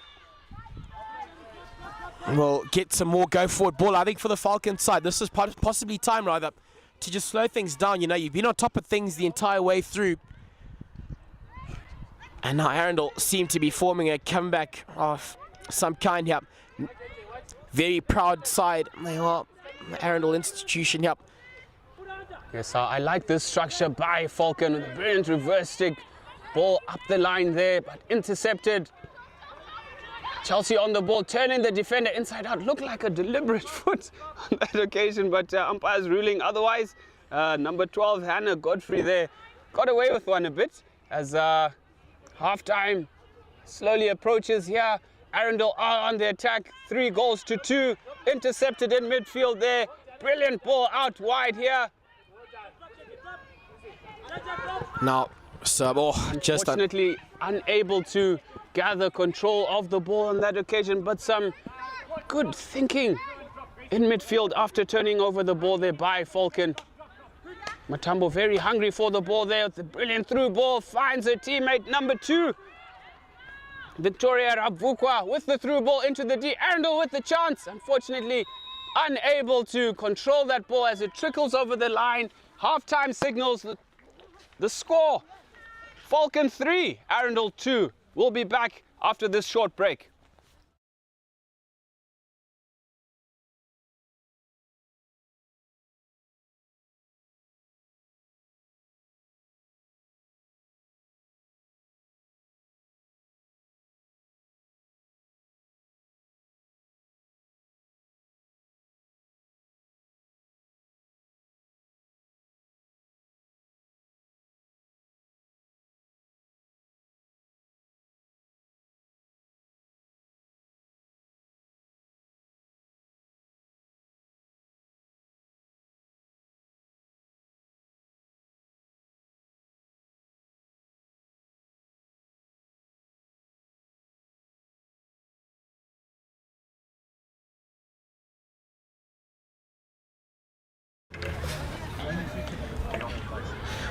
[SPEAKER 2] will get some more go forward ball. I think for the Falcon side, this is possibly time rather to just slow things down. You know, you've been on top of things the entire way through. And now Arundel seem to be forming a comeback of some kind here. Very proud side. They are the Arundel institution here.
[SPEAKER 5] Yes, I like this structure by Falcon with a brilliant reverse stick. Ball up the line there, but intercepted. Chelsea on the ball, turning the defender inside out. Looked like a deliberate foot on that occasion, but umpires ruling otherwise. Number 12, Hannah Godfrey there, got away with one a bit as half-time slowly approaches here. Arundel are on the attack, 3-2. Intercepted in midfield there. Brilliant ball out wide here.
[SPEAKER 2] Now, Sabo just
[SPEAKER 5] Unfortunately, unable to gather control of the ball on that occasion, but some good thinking in midfield after turning over the ball there by Falcon. Matambo very hungry for the ball there. The brilliant through ball finds her teammate number 2. Victoria Rabvukwa with the through ball into the D. Arundel with the chance. Unfortunately, unable to control that ball as it trickles over the line. Half-time signals the score. Falcon 3, Arundel 2. We'll be back after this short break.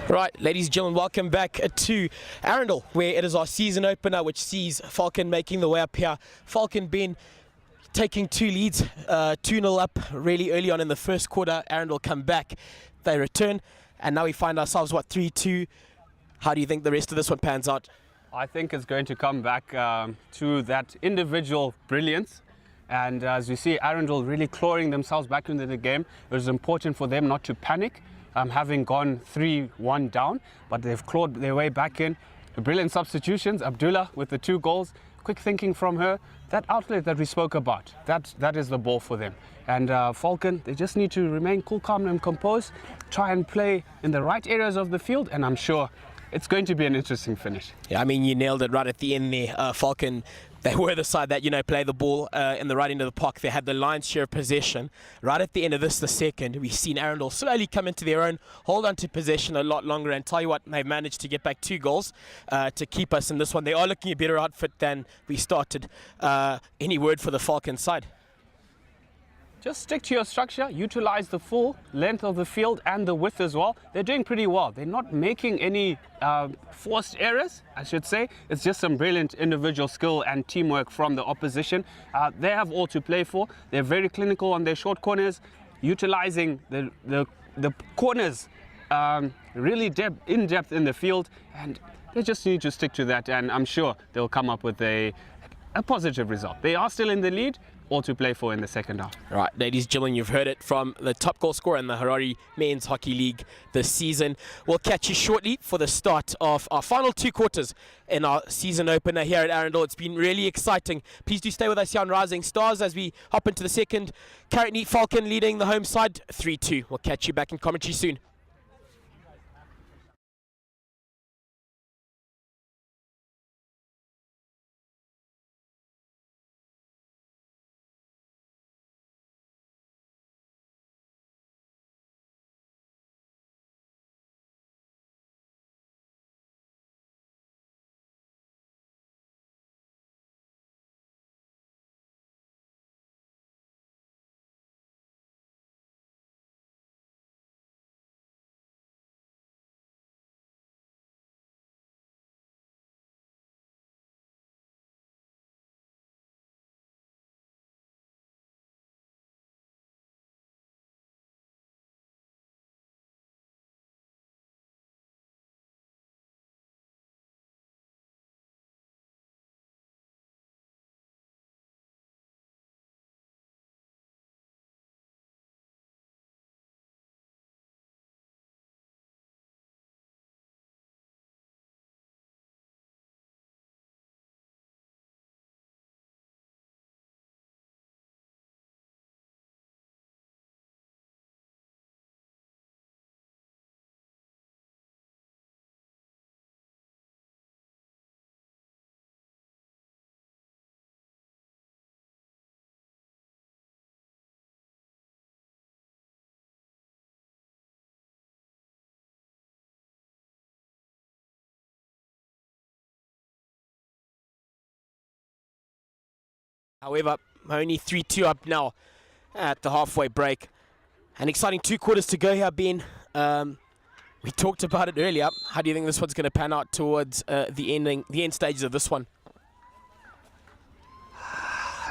[SPEAKER 2] Right, ladies and gentlemen, welcome back to Arundel, where it is our season opener, which sees Falcon making the way up here. Falcon been taking 2 leads, 2-0 up really early on in the first quarter. Arundel come back, they return, and now we find ourselves, 3-2. How do you think the rest of this one pans out?
[SPEAKER 5] I think it's going to come back to that individual brilliance. And as we see Arundel really clawing themselves back into the game, it was important for them not to panic, having gone 3-1 down, but they've clawed their way back in. Brilliant substitutions, Abdullah with the 2 goals, quick thinking from her. That outlet that we spoke about, that is the ball for them. And Falcon, they just need to remain cool, calm and composed, try and play in the right areas of the field, and I'm sure it's going to be an interesting finish.
[SPEAKER 2] Yeah, I mean, you nailed it right at the end there. Falcon, they were the side that, play the ball in the right end of the park. They had the lion's share of possession. Right at the end of the second, we've seen Arundel slowly come into their own, hold on to possession a lot longer, and tell you what, they've managed to get back 2 goals to keep us in this one. They are looking a better outfit than we started. Any word for the Falcon side?
[SPEAKER 5] Just stick to your structure, utilize the full length of the field and the width as well. They're doing pretty well. They're not making any forced errors, I should say. It's just some brilliant individual skill and teamwork from the opposition. They have all to play for. They're very clinical on their short corners, utilizing the corners really in depth in the field, and they just need to stick to that, and I'm sure they'll come up with a positive result. They are still in the lead, all to play for in the second half.
[SPEAKER 2] Right, ladies and gentlemen, you've heard it from the top goal scorer in the Harare Men's Hockey League this season. We'll catch you shortly for the start of our final 2 quarters in our season opener here at Arundel. It's been really exciting. Please do stay with us here on Rising Stars as we hop into the second. Currently, Falcon leading the home side 3-2. We'll catch you back in commentary soon. However, only 3-2 up now at the halfway break. An exciting 2 quarters to go here, Ben. We talked about it earlier. How do you think this one's going to pan out towards the end stages of this one?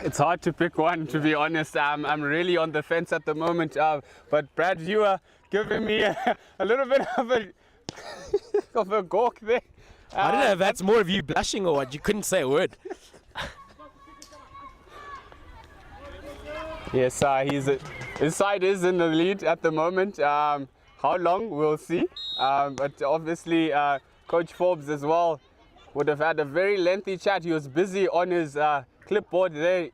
[SPEAKER 5] It's hard to pick one, to be honest. I'm really on the fence at the moment. But Brad, you are giving me a little bit of a of a gawk there.
[SPEAKER 2] I don't know if that's more of you blushing or what. You couldn't say a word.
[SPEAKER 5] Yes, his side is in the lead at the moment. How long, we'll see. But obviously, Coach Forbes as well would have had a very lengthy chat. He was busy on his clipboard there,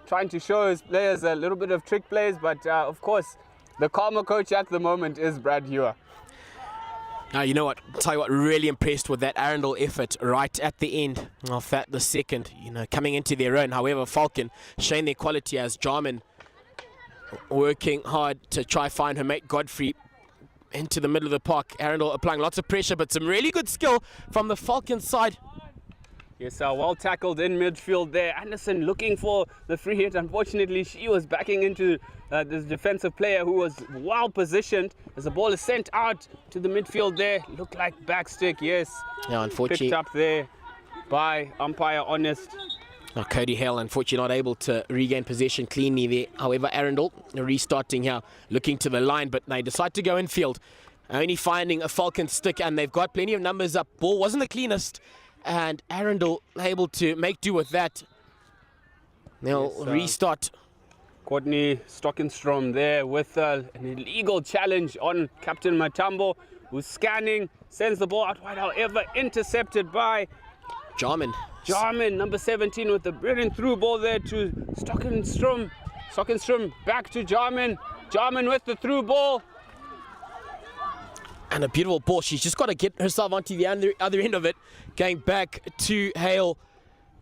[SPEAKER 5] trying to show his players a little bit of trick plays. But of course, the calmer coach at the moment is Brad Hewer.
[SPEAKER 2] Now, you know what? I'll tell you what, really impressed with that Arundel effort right at the end of the second, coming into their own. However, Falcon showing their quality as Jarman working hard to try find her mate Godfrey into the middle of the park. Arundel applying lots of pressure, but some really good skill from the Falcon side.
[SPEAKER 5] Yes, well tackled in midfield there. Anderson looking for the free hit. Unfortunately, she was backing into this defensive player who was well positioned as the ball is sent out to the midfield there. Looked like backstick, yes.
[SPEAKER 2] Yeah, unfortunately.
[SPEAKER 5] Picked up there by umpire Honest.
[SPEAKER 2] Cody Hale, unfortunately, not able to regain possession cleanly there. However, Arundel restarting here, looking to the line, but they decide to go infield. Only finding a Falcon stick, and they've got plenty of numbers up. Ball wasn't the cleanest, and Arundel able to make do with that. They'll restart.
[SPEAKER 5] Courtney Stockenstrom there with an illegal challenge on Captain Matambo, who's scanning, sends the ball out wide, however, intercepted by
[SPEAKER 2] Jarman.
[SPEAKER 5] Jarman, number 17, with the brilliant through ball there to Stockenstrom. Stockenstrom back to Jarman. Jarman with the through ball.
[SPEAKER 2] And a beautiful ball. She's just got to get herself onto the other end of it. Going back to Hale,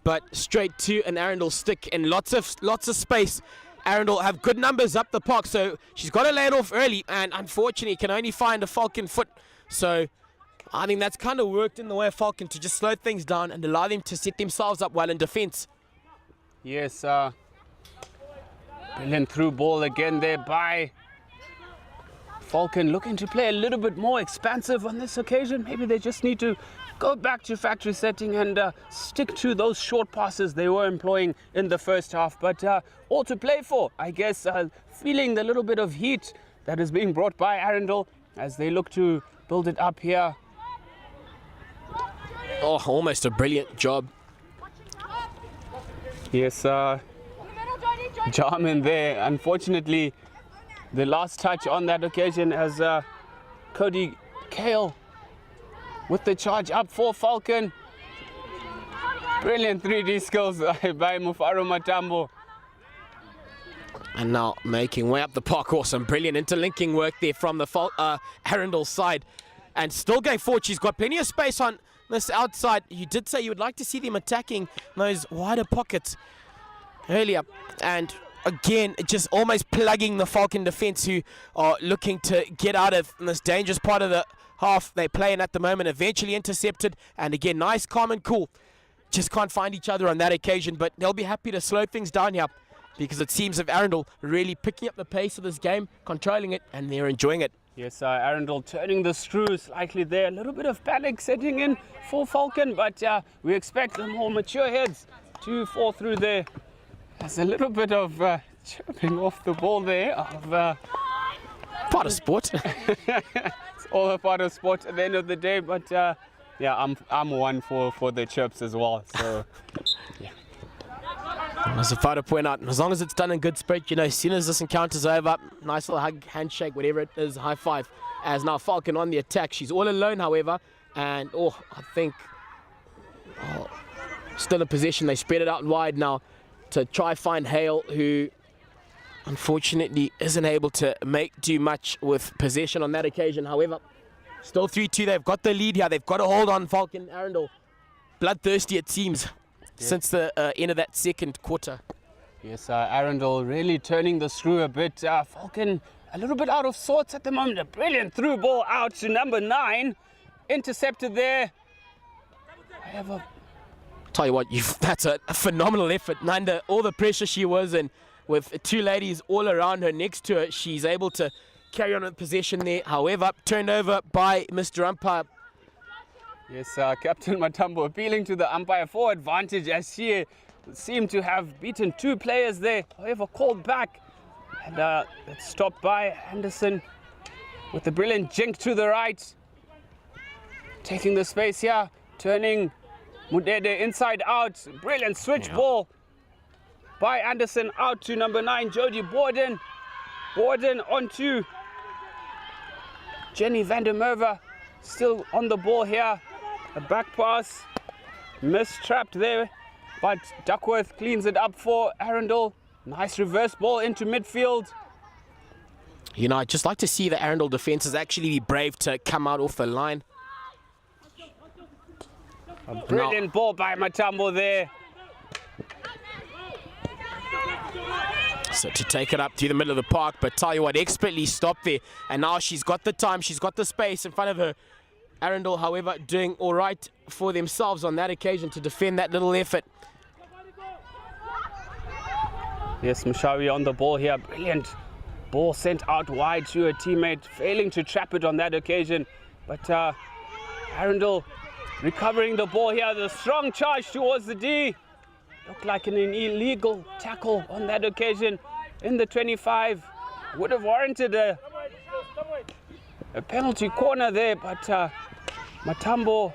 [SPEAKER 2] but straight to an Arundel stick and lots of space. Arundel have good numbers up the park, so she's got to lay it off early, and unfortunately can only find a Falcon foot. So I think that's kind of worked in the way of Falcon to just slow things down and allow them to set themselves up well in defense.
[SPEAKER 5] Yes, brilliant through ball again there by Falcon, looking to play a little bit more expansive on this occasion. Maybe they just need to go back to factory setting and stick to those short passes they were employing in the first half. But all to play for, I guess, feeling the little bit of heat that is being brought by Arundel as they look to build it up here.
[SPEAKER 2] Oh, almost a brilliant job.
[SPEAKER 5] Yes, Jarman there. Unfortunately, the last touch on that occasion as Cody Kale with the charge up for Falcon. Brilliant 3D skills by Mufaro Matambo.
[SPEAKER 2] And now making way up the park. Awesome, brilliant interlinking work there from the Arundel side. And still going forward. She's got plenty of space on this outside. You did say you would like to see them attacking those wider pockets earlier. And again, just almost plugging the Falcon defense, who are looking to get out of this dangerous part of the half they play in at the moment. Eventually intercepted, and again, nice, calm and cool. Just can't find each other on that occasion, but they'll be happy to slow things down here because it seems of Arundel really picking up the pace of this game, controlling it, and they're enjoying it.
[SPEAKER 5] Yes, Arundel turning the screw slightly there. A little bit of panic setting in for Falcon, but we expect the more mature heads to fall through there. There's a little bit of chirping off the ball there.
[SPEAKER 2] Part of sport.
[SPEAKER 5] It's all a part of sport at the end of the day, but yeah, I'm one for the chirps as well. So yeah.
[SPEAKER 2] As a fighter point out, as long as it's done in good spirit, as soon as this encounter's over, nice little hug, handshake, whatever it is, high five. As now Falcon on the attack. She's all alone, however, and I think still in possession. They spread it out wide now to try find Hale, who unfortunately isn't able to do much with possession on that occasion. However, still 3-2. They've got the lead here. They've got to hold on. Falcon Arundel, bloodthirsty it seems. Since the end of that second quarter.
[SPEAKER 5] Yes, Arundel really turning the screw a bit. Falcon a little bit out of sorts at the moment. A brilliant through ball out to number 9. Intercepted there. However,
[SPEAKER 2] Tell you what, that's a phenomenal effort. Under all the pressure she was in, with two ladies all around her, next to her, she's able to carry on with possession there. However, turned over by Mr. Umpire.
[SPEAKER 5] Yes, Captain Matambo appealing to the umpire for advantage as she seemed to have beaten two players there. However, called back. And it's stopped by Anderson with a brilliant jink to the right. Taking the space here, turning Mudede inside out. Brilliant switch ball by Anderson out to number 9, Jodie Borden. Borden onto Jenny van der Merwe. Still on the ball here. A back pass, mistrapped there, but Duckworth cleans it up for Arundel. Nice reverse ball into midfield.
[SPEAKER 2] You know, I'd just like to see the Arundel defences actually be brave to come out off the line.
[SPEAKER 5] A brilliant ball by Matambo there.
[SPEAKER 2] So to take it up to the middle of the park, but tell you what, expertly stopped there. And now she's got the time, she's got the space in front of her. Arundel, however, doing all right for themselves on that occasion to defend that little effort.
[SPEAKER 5] Yes, Mshawi on the ball here. Brilliant ball sent out wide to her teammate, failing to trap it on that occasion. But Arundel recovering the ball here. The strong charge towards the D. Looked like an illegal tackle on that occasion in the 25. Would have warranted a penalty corner there, but Matambo.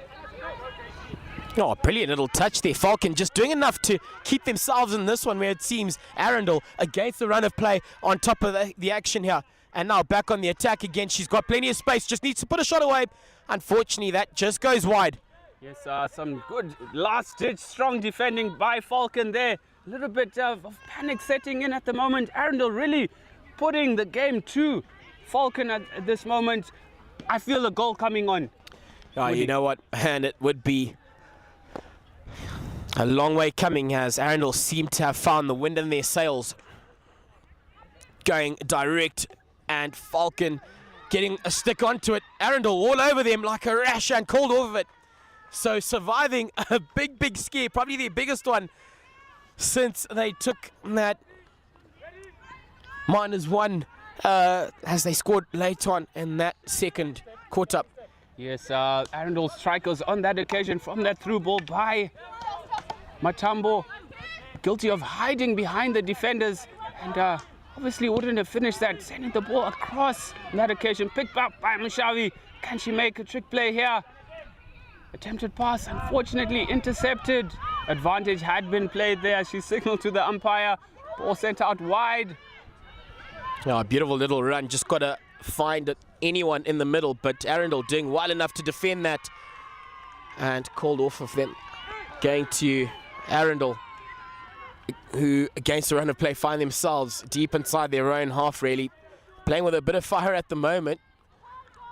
[SPEAKER 2] Oh, brilliant little touch there. Falcon just doing enough to keep themselves in this one, where it seems Arundel against the run of play on top of the action here. And now back on the attack again. She's got plenty of space, just needs to put a shot away. Unfortunately, that just goes wide.
[SPEAKER 5] Yes, some good last-ditch strong defending by Falcon there. A little bit of panic setting in at the moment. Arundel really putting the game to Falcon at this moment. I feel a goal coming on.
[SPEAKER 2] Oh, you know what, and it would be a long way coming, as Arundel seem to have found the wind in their sails. Going direct, and Falcon getting a stick onto it. Arundel all over them like a rash and called off of it. So surviving a big scare, probably their biggest one since they took that -1 as they scored late on in that second quarter.
[SPEAKER 5] Yes, Arundel strikers on that occasion from that through ball by Matambo. Guilty of hiding behind the defenders, and obviously wouldn't have finished that. Sending the ball across on that occasion. Picked up by Mshawi. Can she make a trick play here? Attempted pass, unfortunately intercepted. Advantage had been played there. She signaled to the umpire. Ball sent out wide.
[SPEAKER 2] Oh, a beautiful little run. Just got to find anyone in the middle, but Arundel doing well enough to defend that. And called off of them. Going to Arundel, who against the run of play find themselves deep inside their own half, really. Playing with a bit of fire at the moment.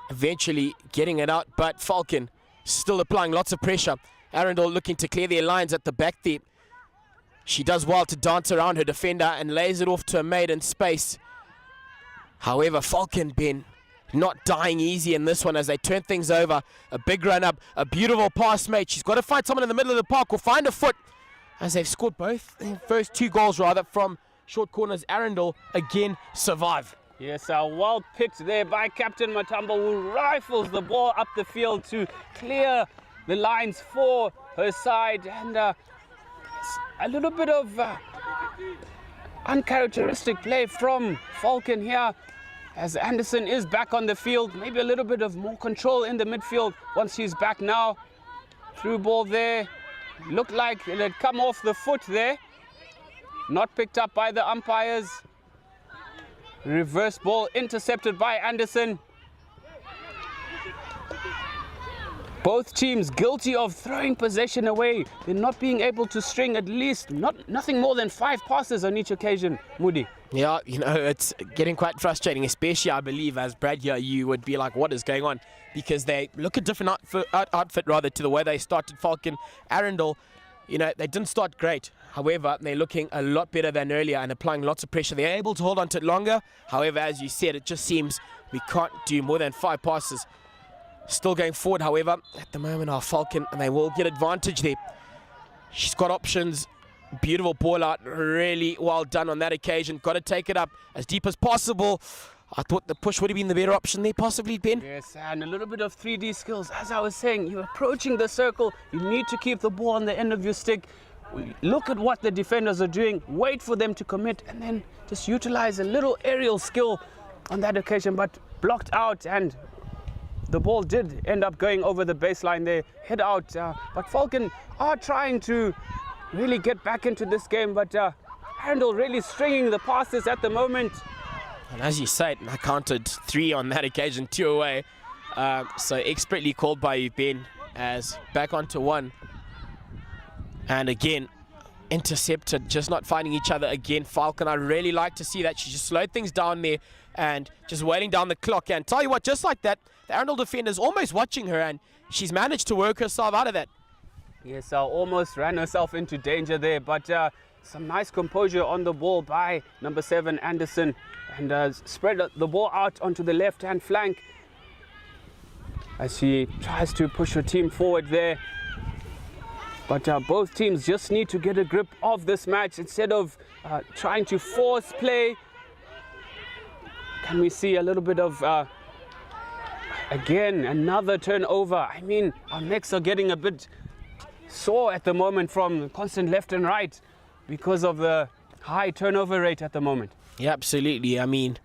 [SPEAKER 2] Eventually getting it out, but Falcon still applying lots of pressure. Arundel looking to clear their lines at the back there. She does well to dance around her defender and lays it off to a mate in space. However, Falcon been not dying easy in this one as they turn things over. A big run up, a beautiful pass mate. She's got to find someone in the middle of the park or find a foot, as they've scored both, first 2 goals rather, from short corners. Arundel again survive.
[SPEAKER 5] Yes, well picked there by Captain Matambo, who rifles the ball up the field to clear the lines for her side. And a little bit of uncharacteristic play from Falcon here, as Anderson is back on the field. Maybe a little bit of more control in the midfield once she's back now. Through ball there. Looked like it had come off the foot there. Not picked up by the umpires. Reverse ball intercepted by Anderson. Both teams guilty of throwing possession away. They're not being able to string at least nothing more than 5 passes on each occasion, Moody.
[SPEAKER 2] Yeah, you know, it's getting quite frustrating, especially, I believe, as Brad here, you would be like, what is going on? Because they look a different outfit rather to the way they started. Falcon, Arundel, you know, they didn't start great. However, they're looking a lot better than earlier and applying lots of pressure. They're able to hold on to it longer. However, as you said, it just seems we can't do more than 5 passes. Still going forward, however, at the moment, our Falcon, and they will get advantage there. She's got options. Beautiful ball out. Really well done on that occasion. Got to take it up as deep as possible. I thought the push would have been the better option there, possibly, Ben.
[SPEAKER 5] Yes, and a little bit of 3D skills. As I was saying, you're approaching the circle. You need to keep the ball on the end of your stick. Look at what the defenders are doing. Wait for them to commit, and then just utilize a little aerial skill on that occasion, but blocked out, and the ball did end up going over the baseline there, head out. But Falcon are trying to really get back into this game, but Arundel really stringing the passes at the moment.
[SPEAKER 2] And as you say, I counted 3 on that occasion, 2 away. So expertly called by you, Ben, as back onto 1. And again, intercepted, just not finding each other again. Falcon, I really like to see that. She just slowed things down there and just waiting down the clock. And tell you what, just like that, the Arundel defender's almost watching her, and she's managed to work herself out of that.
[SPEAKER 5] Yes, almost ran herself into danger there, but some nice composure on the ball by number 7, Anderson, and spread the ball out onto the left-hand flank as she tries to push her team forward there. But both teams just need to get a grip of this match instead of trying to force play. Can we see a little bit of, again, another turnover? I mean, our necks are getting a bit sore at the moment from constant left and right because of the high turnover rate at the moment.
[SPEAKER 2] Yeah, absolutely. I mean,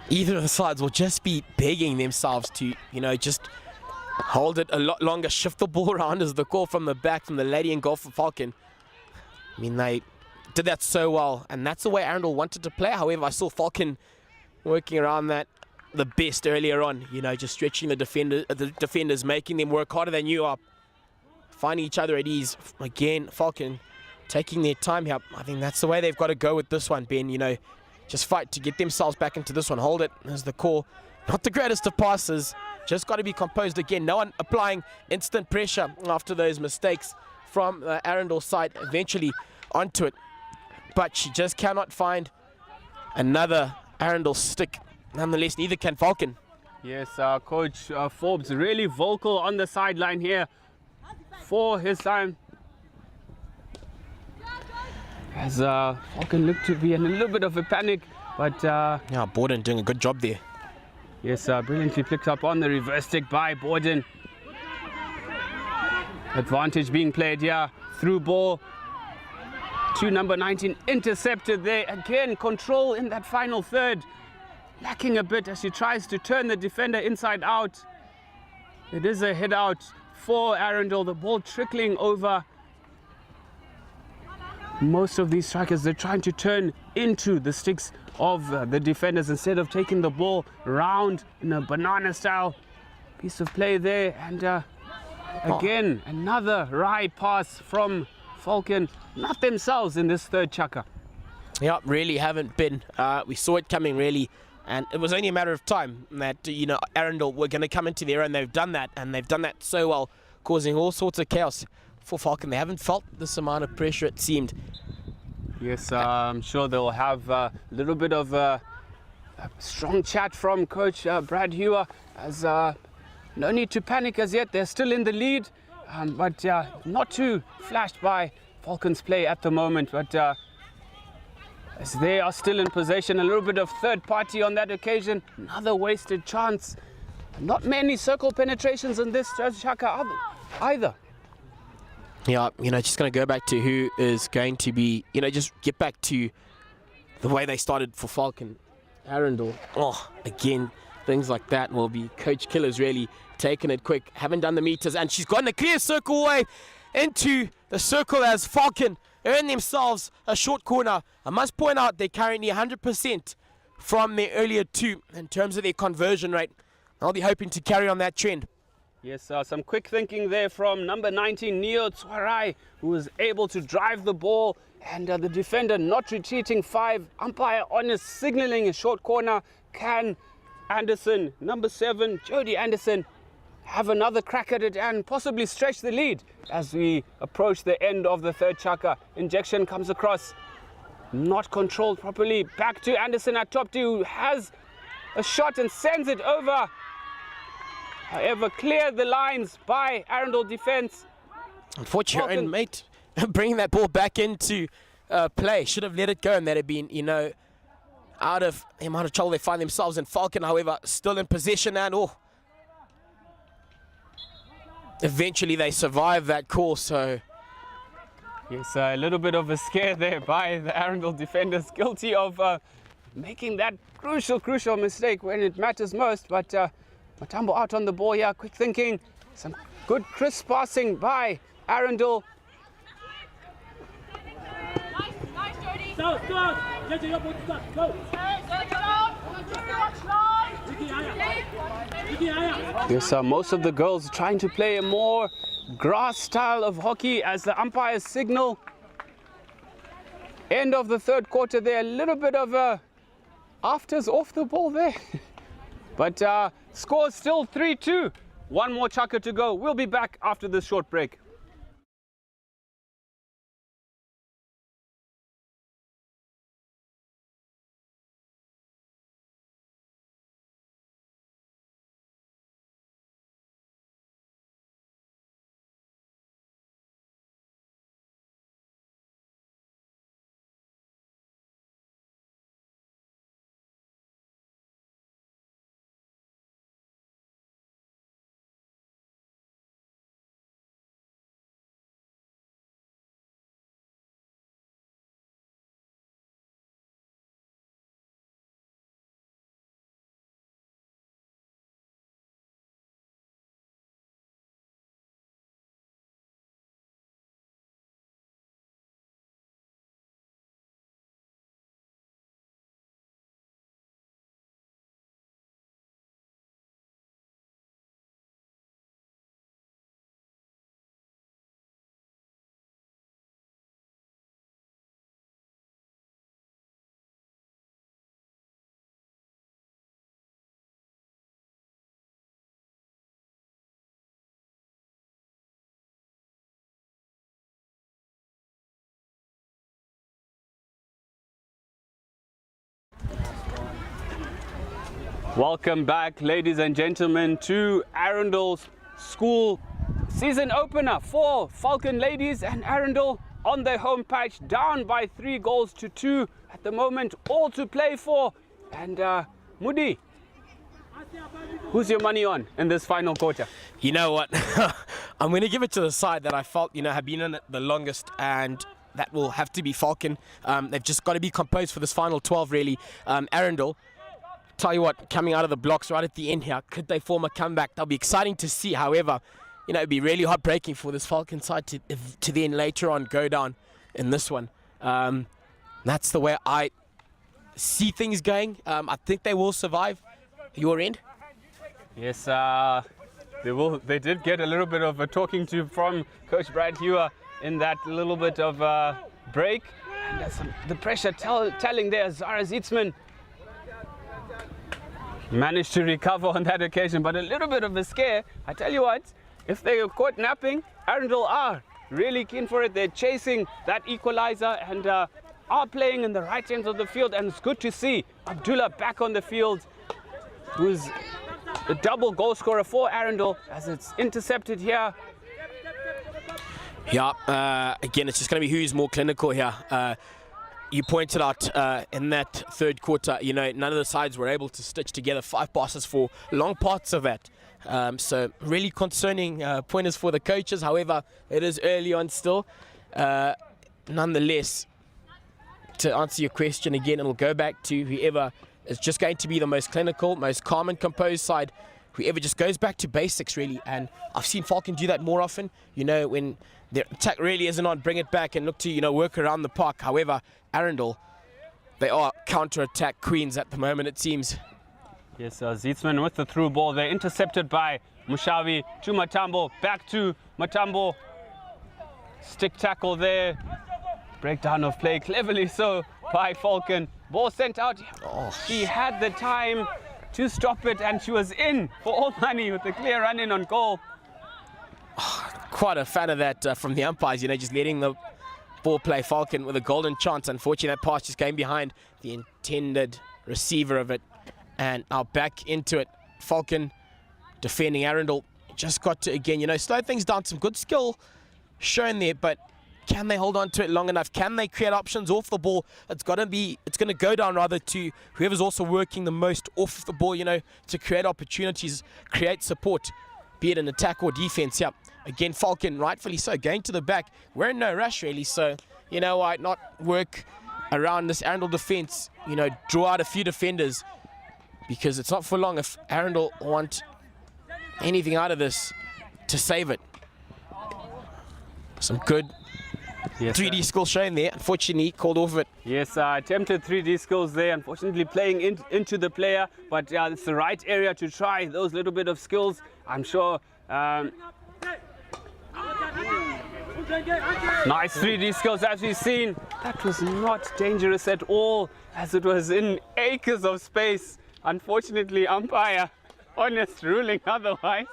[SPEAKER 2] either of the sides will just be begging themselves to, just hold it a lot longer, shift the ball around as the call from the back from the lady in goal for Falcon. I mean, they did that so well, and that's the way Arundel wanted to play. However, I saw Falcon working around that the best earlier on, just stretching the defenders, making them work harder than you are, finding each other at ease. Again, Falcon taking their time here. I think that's the way they've got to go with this one, Ben. Just fight to get themselves back into this one. Hold it as the call. Not the greatest of passes. Just got to be composed again. No one applying instant pressure after those mistakes from the Arundel side. Eventually onto it. But she just cannot find another Arundel stick. Nonetheless, neither can Falcon.
[SPEAKER 5] Yes, Coach Forbes really vocal on the sideline here for his time. As Falcon looked to be in a little bit of a panic, but
[SPEAKER 2] yeah, Borden doing a good job there.
[SPEAKER 5] Yes, brilliantly picked up on the reverse stick by Borden. Advantage being played here. Through ball to number 19. Intercepted there. Again, control in that final third. Lacking a bit as she tries to turn the defender inside out. It is a head out for Arundel. The ball trickling over. Most of these strikers, they're trying to turn into the sticks of the defenders instead of taking the ball round in a banana style piece of play there. And again, another right pass from Falcon. Not themselves in this third chukka.
[SPEAKER 2] Yeah, really haven't been. We saw it coming, really, and it was only a matter of time that Arundel were going to come into there, and they've done that, and they've done that so well, causing all sorts of chaos for Falcon. They haven't felt this amount of pressure, it seemed.
[SPEAKER 5] Yes, I'm sure they'll have a little bit of a strong chat from Coach Brad Hewer, as no need to panic as yet. They're still in the lead, but not too flashed by Falcon's play at the moment. But as they are still in possession, a little bit of third party on that occasion. Another wasted chance. Not many circle penetrations in this chukka either.
[SPEAKER 2] Yeah, just going to go back to who is going to be, just get back to the way they started for Falcon. Arundel, again, things like that will be Coach Killer's really taking it quick. Haven't done the meters, and she's gotten a clear circle way into the circle as Falcon earn themselves a short corner. I must point out they're currently 100% from their earlier 2 in terms of their conversion rate. I'll be hoping to carry on that trend.
[SPEAKER 5] Yes, some quick thinking there from number 19, Neo Tswarai, who was able to drive the ball, and the defender not retreating 5. Umpire honest, signaling a short corner. Can Anderson, number 7, Jodie Anderson, have another crack at it and possibly stretch the lead as we approach the end of the third chukka? Injection comes across, not controlled properly. Back to Anderson at top 2, who has a shot and sends it over. However, cleared the lines by Arundel defense.
[SPEAKER 2] Unfortunately, and mate, bringing that ball back into play. Should have let it go, and that'd have been, you know, out of the amount of trouble they find themselves in. Falcon, however, still in possession, and eventually they survive that call, so...
[SPEAKER 5] Yes, a little bit of a scare there by the Arundel defenders, guilty of making that crucial mistake when it matters most. But Matambo out on the ball here, quick thinking, some good crisp passing by Arundel. Yes, most of the girls trying to play a more grass style of hockey as the umpires signal end of the third quarter there. A little bit of afters off the ball there. But score still 3-2. One more chukker to go. We'll be back after this short break. Welcome back, ladies and gentlemen, to Arundel's school season opener for Falcon ladies, and Arundel on their home patch, down by 3-2 at the moment, all to play for. And Moody, who's your money on in this final quarter?
[SPEAKER 2] You know what? I'm going to give it to the side that I felt, you know, have been in it the longest, and that will have to be Falcon. They've just got to be composed for this final 12, really. Arundel, tell you what, coming out of the blocks right at the end here, could they form a comeback? That'll be exciting to see. However, you know, it'd be really heartbreaking for this Falcon side to then later on go down in this one. That's the way I see things going. I think they will survive. Your end?
[SPEAKER 5] Yes, they did get a little bit of a talking to from Coach Brad Hewer in that little bit of break. And there's the pressure telling there. Zara Zietsman managed to recover on that occasion, but a little bit of a scare. I tell you what, if they are caught napping, Arundel are really keen for it. They're chasing that equalizer and are playing in the right ends of the field, and it's good to see Abdullah back on the field, who's a double goal scorer for Arundel, as it's intercepted here.
[SPEAKER 2] Yeah, again, it's just going to be who's more clinical here. You pointed out in that third quarter, you know, none of the sides were able to stitch together 5 passes for long parts of that. So really concerning pointers for the coaches. However, it is early on still. Nonetheless, to answer your question again, it'll go back to whoever is just going to be the most clinical, most calm and composed side. Whoever just goes back to basics, really. And I've seen Falcon do that more often. You know, when their attack really isn't on, bring it back and look to, you know, work around the park. However, Arundel, they are counter-attack queens at the moment, it seems.
[SPEAKER 5] Yes, Zietsman with the through ball. They're intercepted by Mushavi to Matambo. Back to Matambo. Stick tackle there. Breakdown of play, cleverly so by Falcon. Ball sent out. She had the time to stop it, and she was in for all money with a clear run-in on goal.
[SPEAKER 2] Quite a fan of that from the umpires, you know, just letting the ball play Falcon with a golden chance. Unfortunately, that pass just came behind the intended receiver of it. And now back into it. Falcon defending Arundel. Just got to, again, you know, slow things down. Some good skill shown there, but can they hold on to it long enough? Can they create options off the ball? It's going to go down rather to whoever's also working the most off the ball, you know, to create opportunities, create support, be it an attack or defense. Yep. Again, Falcon, rightfully so, going to the back. We're in no rush, really, so, you know what, not work around this Arundel defense, you know, draw out a few defenders, because it's not for long if Arundel want anything out of this to save it. Some good 3D skills shown there, unfortunately called off it.
[SPEAKER 5] Yes, attempted 3D skills there, unfortunately playing into the player, but it's the right area to try those little bit of skills. I'm sure. Nice 3D skills as we've seen. That was not dangerous at all, as it was in acres of space. Unfortunately, umpire honest ruling otherwise.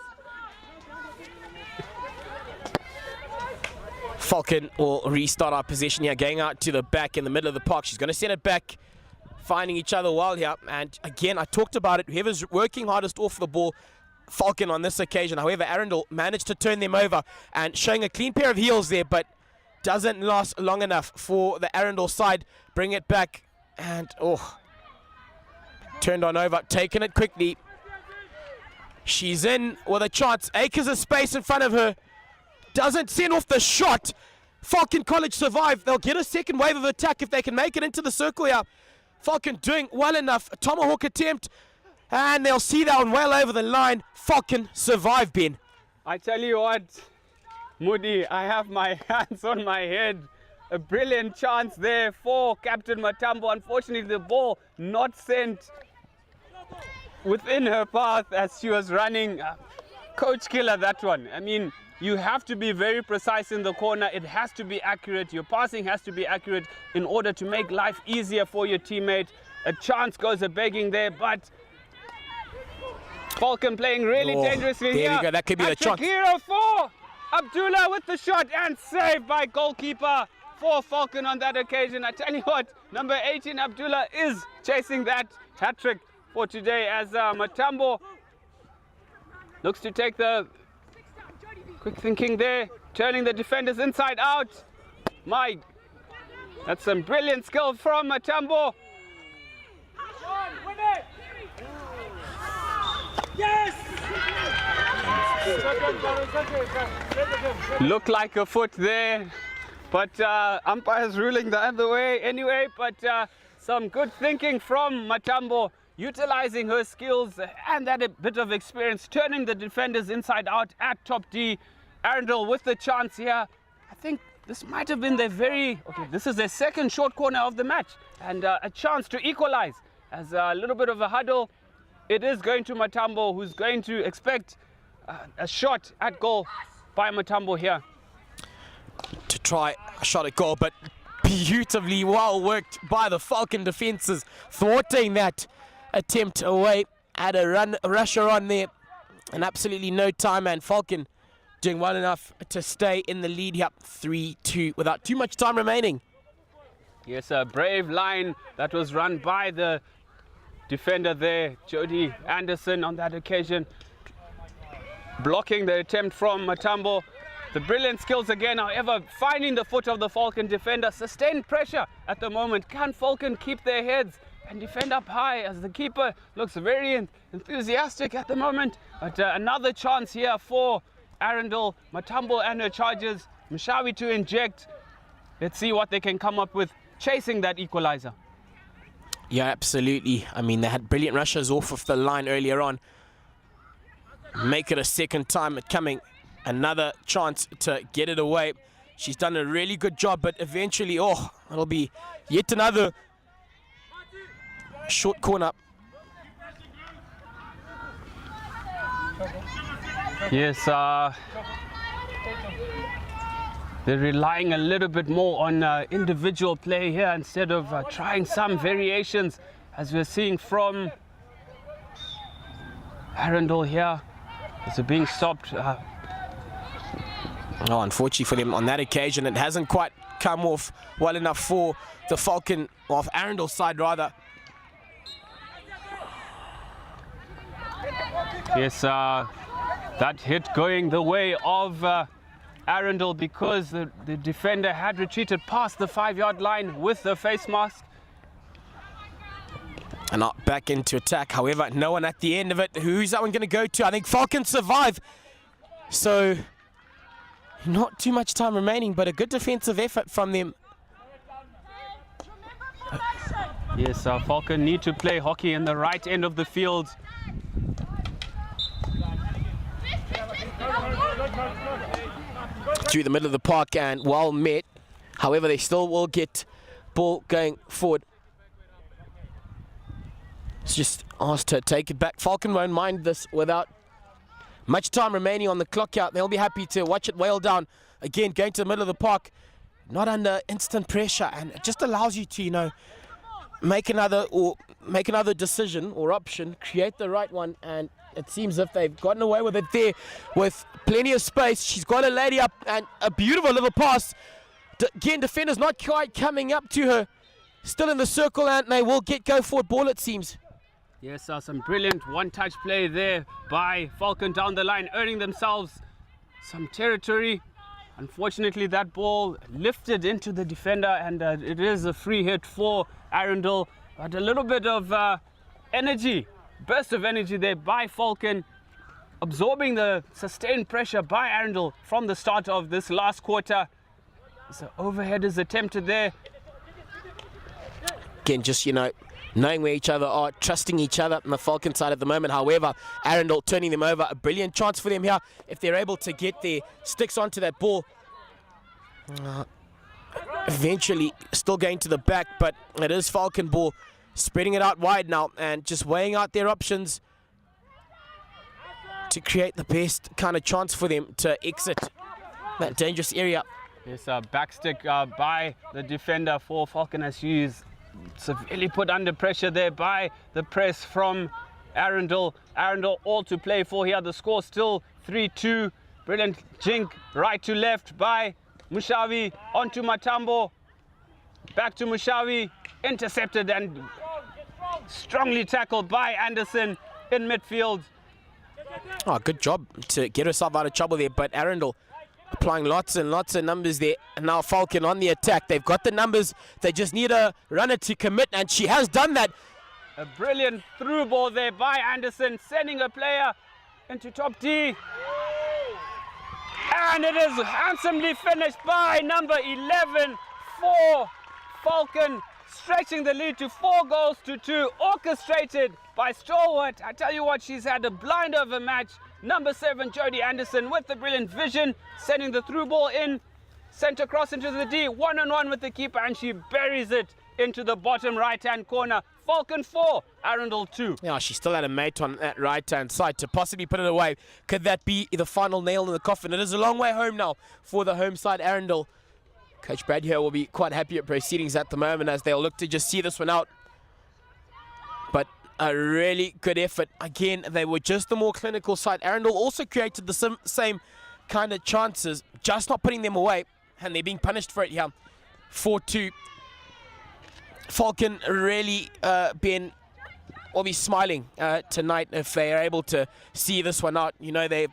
[SPEAKER 2] Falcon will restart our possession here, going out to the back in the middle of the park. She's going to send it back, finding each other well here. And again, I talked about it. Whoever's working hardest off the ball, Falcon on this occasion. However, Arundel managed to turn them over and showing a clean pair of heels there, but doesn't last long enough for the Arundel side. Bring it back and, turned on over, taking it quickly. She's in with a chance. Acres of space in front of her. Doesn't send off the shot. Falcon College survive. They'll get a second wave of attack if they can make it into the circle here. Falcon doing well enough. A tomahawk attempt. And they'll see that one well over the line. Falcon survive, Ben.
[SPEAKER 5] I tell you what, Moody, I have my hands on my head. A brilliant chance there for Captain Matambo. Unfortunately, the ball not sent within her path as she was running. Coach killer, that one. I mean, you have to be very precise in the corner. It has to be accurate. Your passing has to be accurate in order to make life easier for your teammate. A chance goes a-begging there, but Falcon playing really dangerously here.
[SPEAKER 2] There we go. That could be a chance.
[SPEAKER 5] Hero for Abdullah with the shot and saved by goalkeeper for Falcon on that occasion. I tell you what, number 18 Abdullah is chasing that hat-trick for today as Matambo looks to take the quick thinking there, turning the defenders inside out. That's some brilliant skill from Matambo. Yes! Looked like a foot there, but umpire's ruling the other way anyway. But some good thinking from Matambo, utilizing her skills and that a bit of experience, turning the defenders inside out at top D. Arundel with the chance here. I think this might have been this is their second short corner of the match, and a chance to equalize. As a little bit of a huddle, it is going to Matambo, who's going to expect a shot at goal by Matambo here.
[SPEAKER 2] To try a shot at goal, but beautifully well worked by the Falcon defenses, thwarting that attempt away. Had a rusher on there, and absolutely no time, and Falcon doing well enough to stay in the lead here, 3-2, without too much time remaining.
[SPEAKER 5] Yes, a brave line that was run by the defender there, Jody Anderson, on that occasion, blocking the attempt from Matambo. The brilliant skills again, however, finding the foot of the Falcon defender. Sustained pressure at the moment. Can Falcon keep their heads and defend up high, as the keeper looks very enthusiastic at the moment? But another chance here for Arundel. Matambo and her charges. Mshawi to inject. Let's see what they can come up with, chasing that equalizer.
[SPEAKER 2] Yeah, absolutely. I mean, they had brilliant rushes off of the line earlier on. Make it a second time at coming. Another chance to get it away. She's done a really good job, but eventually, it'll be yet another short corner.
[SPEAKER 5] Yes, they're relying a little bit more on individual play here instead of trying some variations, as we're seeing from Arundel here. It's being stopped.
[SPEAKER 2] Unfortunately for them on that occasion, it hasn't quite come off well enough for the Falcon, or Arundel's side rather.
[SPEAKER 5] Yes, that hit going the way of Arundel because the defender had retreated past the 5-yard line with the face mask.
[SPEAKER 2] And not back into attack. However, no one at the end of it. Who's that one going to go to? I think Falcon survive. So, not too much time remaining, but a good defensive effort from them.
[SPEAKER 5] Yes, Falcon need to play hockey in the right end of the field.
[SPEAKER 2] Through the middle of the park and well met. However, they still will get ball going forward. It's just asked to take it back. Falcon won't mind this without much time remaining on the clock out. They'll be happy to watch it wail down. Again, going to the middle of the park, not under instant pressure, and it just allows you to, you know, make another decision or option, create the right one, and it seems as if they've gotten away with it there with plenty of space. She's got a lady up and a beautiful little pass. Again, defender's not quite coming up to her. Still in the circle, and they will go forward ball, it seems.
[SPEAKER 5] Yes, some brilliant one-touch play there by Falcon down the line, earning themselves some territory. Unfortunately, that ball lifted into the defender, and it is a free hit for Arundel. But a little bit of energy, burst of energy there by Falcon, absorbing the sustained pressure by Arundel from the start of this last quarter. So overhead is attempted there.
[SPEAKER 2] Again, just, you know, knowing where each other are, trusting each other on the Falcon side at the moment. However, Arundel turning them over. A brilliant chance for them here if they're able to get their sticks onto that ball. Eventually still going to the back, but it is Falcon ball. Spreading it out wide now and just weighing out their options to create the best kind of chance for them to exit that dangerous area.
[SPEAKER 5] Yes, backstick by the defender for Falcon as she is severely put under pressure there by the press from Arundel. Arundel all to play for here. The score still 3-2. Brilliant jink right to left by Mushavi onto Matambo. Back to Mushavi. Intercepted and strongly tackled by Anderson in midfield.
[SPEAKER 2] Oh, good job to get herself out of trouble there, but Arundel applying lots and lots of numbers there. And now Falcon on the attack. They've got the numbers. They just need a runner to commit, and she has done that.
[SPEAKER 5] A brilliant through ball there by Anderson, sending a player into top D. And it is handsomely finished by number 11 for Falcon, stretching the lead to 4-2, orchestrated by stalwart. I tell you what, she's had a blinder of a match. Number 7, Jodie Anderson, with the brilliant vision, sending the through ball in, center cross into the D, one-on-one with the keeper, and she buries it into the bottom right-hand corner. Falcon 4, Arundel 2.
[SPEAKER 2] Yeah, she still had a mate on that right-hand side to possibly put it away. Could that be the final nail in the coffin? It is a long way home now for the home side, Arundel. Coach Brad here will be quite happy at proceedings at the moment as they'll look to just see this one out. But a really good effort. Again, they were just the more clinical side. Arundel also created the same kind of chances, just not putting them away, and they're being punished for it here. 4-2. Falcon really will be smiling tonight if they are able to see this one out. You know, they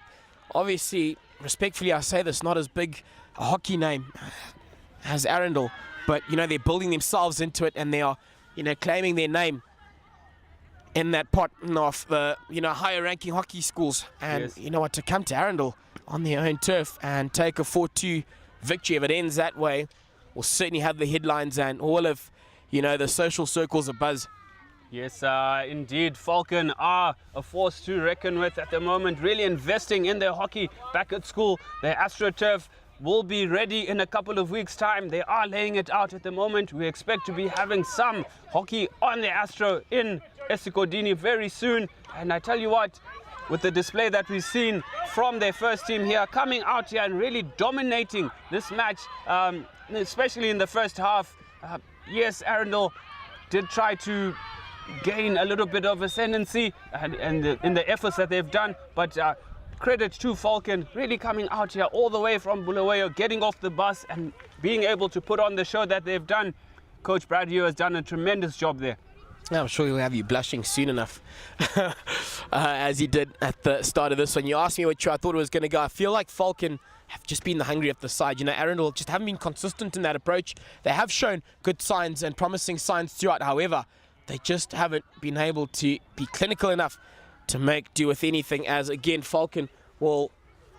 [SPEAKER 2] obviously, respectfully I say this, not as big a hockey name as Arundel, but, you know, they're building themselves into it, and they are, you know, claiming their name in that pot of the, you know, higher ranking hockey schools. And
[SPEAKER 5] yes,
[SPEAKER 2] you know what, to come to Arundel on their own turf and take a 4-2 victory, if it ends that way, will certainly have the headlines and all of, you know, the social circles abuzz.
[SPEAKER 5] Yes, indeed, Falcon are a force to reckon with at the moment, really investing in their hockey back at school. Their AstroTurf will be ready in a couple of weeks' time. They are laying it out at the moment. We expect to be having some hockey on the Astro in Esikodini very soon. And I tell you what, with the display that we've seen from their first team here, coming out here and really dominating this match, especially in the first half. Yes, Arundel did try to gain a little bit of ascendancy in the efforts that they've done, but credit to Falcon, really coming out here all the way from Bulawayo, getting off the bus and being able to put on the show that they've done. Coach Brad has done a tremendous job there.
[SPEAKER 2] I'm sure he'll have you blushing soon enough, as he did at the start of this one. You asked me which I thought it was going to go. I feel like Falcon have just been the hungry of the side. You know, Arundel just haven't been consistent in that approach. They have shown good signs and promising signs throughout. However, they just haven't been able to be clinical enough to make do with anything, as again Falcon will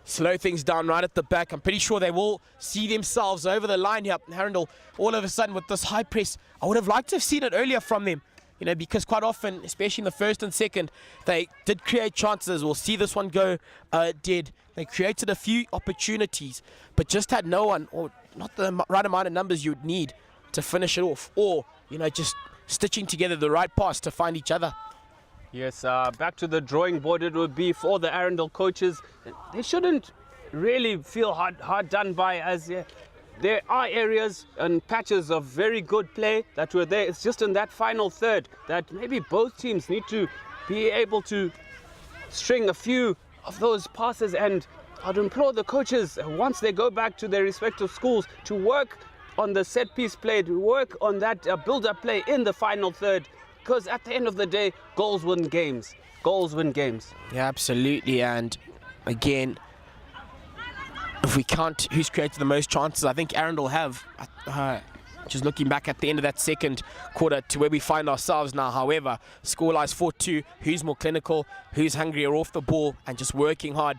[SPEAKER 2] slow things down right at the back. I'm pretty sure they will see themselves over the line here. Arundel all of a sudden with this high press, I would have liked to have seen it earlier from them, you know, because quite often, especially in the first and second, they did create chances. We'll see this one go dead. They created a few opportunities, but just had no one, or not the right amount of numbers you'd need to finish it off, or, you know, just stitching together the right pass to find each other.
[SPEAKER 5] Yes, back to the drawing board it would be for the Arundel coaches. They shouldn't really feel hard done by, as there are areas and patches of very good play that were there. It's just in that final third that maybe both teams need to be able to string a few of those passes, and I'd implore the coaches, once they go back to their respective schools, to work on the set piece play, to work on that build-up play in the final third, because at the end of the day, goals win games. Goals win games.
[SPEAKER 2] Yeah, absolutely. And again, if we count who's created the most chances, I think Arundel have. Just looking back at the end of that second quarter to where we find ourselves now. However, scorelines 4-2. Who's more clinical? Who's hungrier off the ball and just working hard?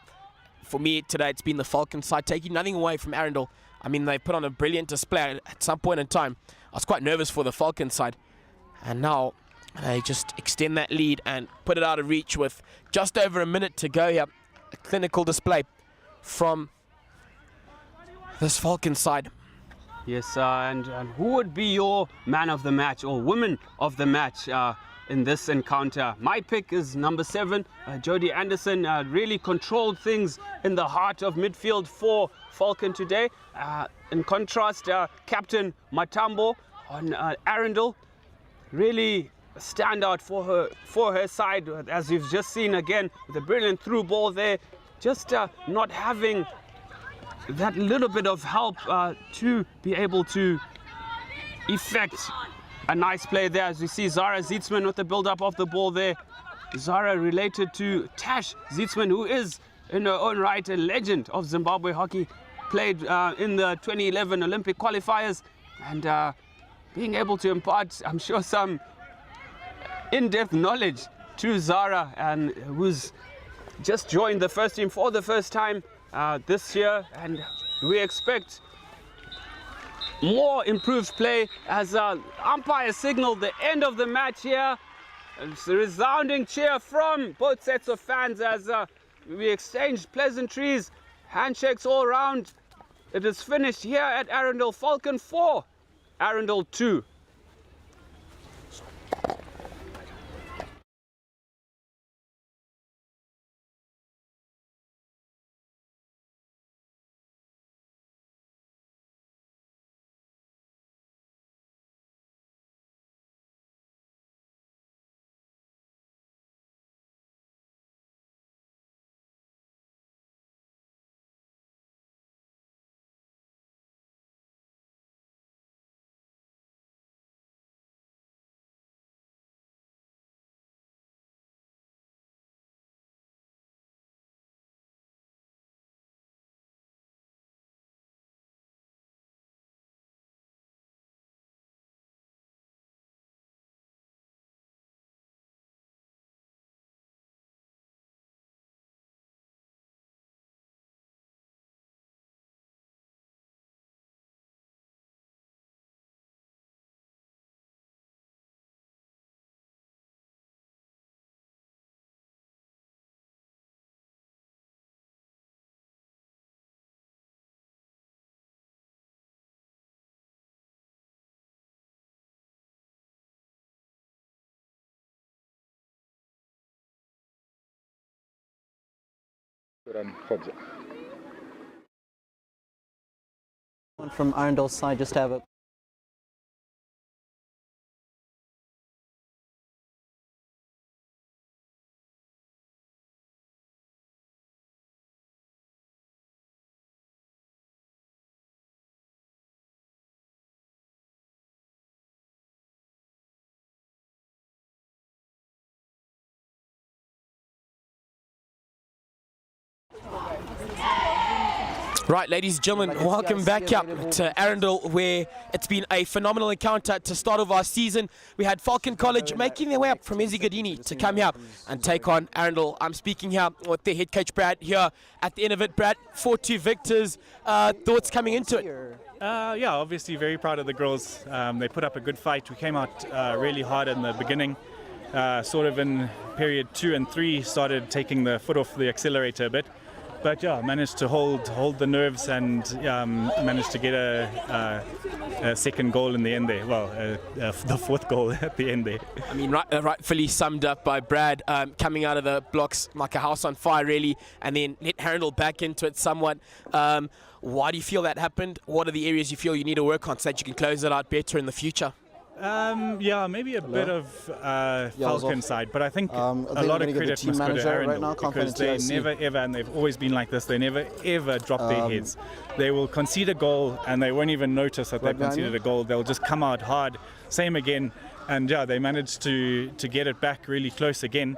[SPEAKER 2] For me today, it's been the Falcon side, taking nothing away from Arundel. I mean, they put on a brilliant display at some point in time. I was quite nervous for the Falcon side. And now they just extend that lead and put it out of reach with just over a minute to go here. A clinical display from this Falcon side.
[SPEAKER 5] Yes, and who would be your man of the match or woman of the match in this encounter? My pick is number 7, Jodie Anderson. Really controlled things in the heart of midfield for Falcon today. In contrast, Captain Matambo on Arundel, really a standout for her side, as you've just seen again, with a brilliant through ball there. Just not having that little bit of help to be able to effect a nice play there, as we see Zara Zietsman with the build-up of the ball there. Zara related to Tash Zietsman, who is in her own right a legend of Zimbabwe hockey, played in the 2011 Olympic qualifiers, and being able to impart, I'm sure, some in-depth knowledge to Zara, and who's just joined the first team for the first time this year, and we expect more improved play as umpire signaled the end of the match here. It's a resounding cheer from both sets of fans as we exchanged pleasantries, handshakes all around. It is finished here at Arundel. Falcon 4, Arundel 2.
[SPEAKER 1] From Arundel's side, just to have a
[SPEAKER 2] Right, ladies and gentlemen, welcome back to Arundel, where it's been a phenomenal encounter to start off our season. We had Falcon College making their way up from Ezigadini to come here and take on Arundel. I'm speaking here with their head coach Brad here at the end of it. Brad, 4-2 victors. Thoughts coming into it?
[SPEAKER 6] Yeah, obviously very proud of the girls. They put up a good fight. We came out really hard in the beginning. Sort of in period 2 and 3 started taking the foot off the accelerator a bit. But yeah, managed to hold the nerves and managed to get a second goal in the end there. Well, the fourth goal at the end there.
[SPEAKER 2] I mean, rightfully summed up by Brad, coming out of the blocks like a house on fire, really, and then let Arundel back into it somewhat. Why do you feel that happened? What are the areas you feel you need to work on so that you can close it out better in the future?
[SPEAKER 6] Yeah, maybe a bit of Falcon side, but I think a lot of credit must go to Arundel because they never ever, and they've always been like this, they never ever drop their heads. They will concede a goal and they won't even notice that they've conceded a goal. They'll just come out hard, same again, and yeah, they managed to get it back really close again.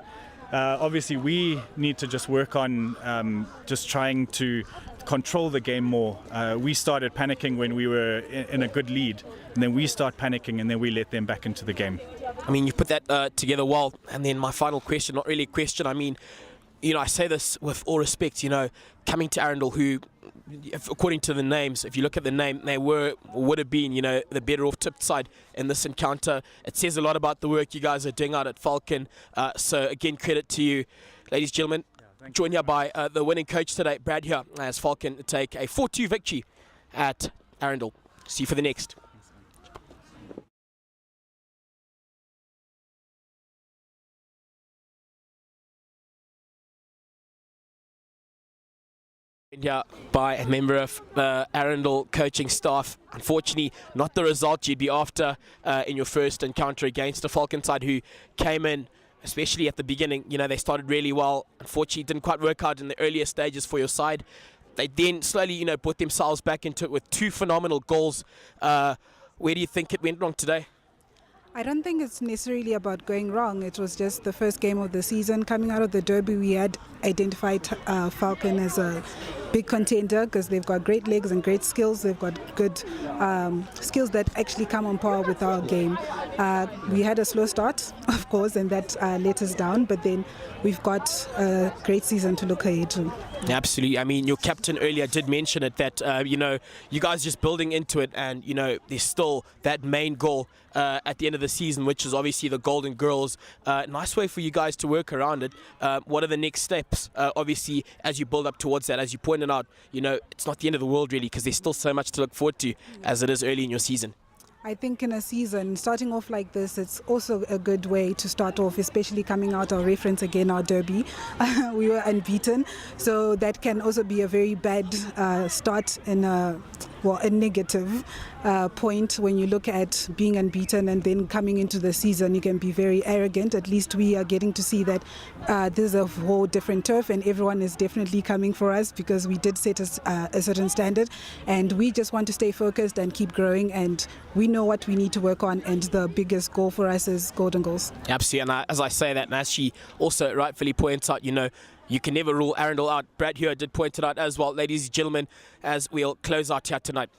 [SPEAKER 6] Obviously, we need to just work on just trying to control the game more. We started panicking when we were in a good lead, and then we start panicking and then we let them back into the game.
[SPEAKER 2] I mean, you put that together well. And then my final question, not really a question, I mean, you know, I say this with all respect, you know, coming to Arundel, who, according to the names, if you look at the name, they would have been, you know, the better off tipped side in this encounter. It says a lot about the work you guys are doing out at Falcon. So again, credit to you, ladies and gentlemen. Joined here by the winning coach today, Brad, here as Falcon take a 4-2 victory at Arundel. See you for the next. Here by a member of the Arundel coaching staff. Unfortunately, not the result you'd be after in your first encounter against the Falcon side, who came in, especially at the beginning. You know, they started really well. Unfortunately, didn't quite work out in the earlier stages for your side. They then slowly, you know, put themselves back into it with 2 phenomenal goals. Where do you think it went wrong today?
[SPEAKER 7] I don't think it's necessarily about going wrong. It was just the first game of the season. Coming out of the derby, we had identified Falcon as a big contender because they've got great legs and great skills. They've got good skills that actually come on par with our game. We had a slow start, of course, and that let us down. But then we've got a great season to look ahead to.
[SPEAKER 2] Absolutely. I mean, your captain earlier did mention it that, you know, you guys just building into it, and, you know, there's still that main goal at the end of the season, which is obviously the Golden Girls. Nice way for you guys to work around it. What are the next steps? Obviously, as you build up towards that, as you pointed out, you know, it's not the end of the world really, because there's still so much to look forward to as it is early in your season.
[SPEAKER 7] I think in a season, starting off like this, it's also a good way to start off, especially coming out our reference again, our derby. We were unbeaten, so that can also be a very bad start in a negative point. When you look at being unbeaten and then coming into the season, you can be very arrogant. At least we are getting to see that this is a whole different turf, and everyone is definitely coming for us because we did set a certain standard, and we just want to stay focused and keep growing, and we know what we need to work on, and the biggest goal for us is Golden Goals.
[SPEAKER 2] Absolutely, and as I say that, and as she also rightfully points out, you know, you can never rule Arundel out. Brad here did point it out as well, ladies and gentlemen, as we'll close out here tonight.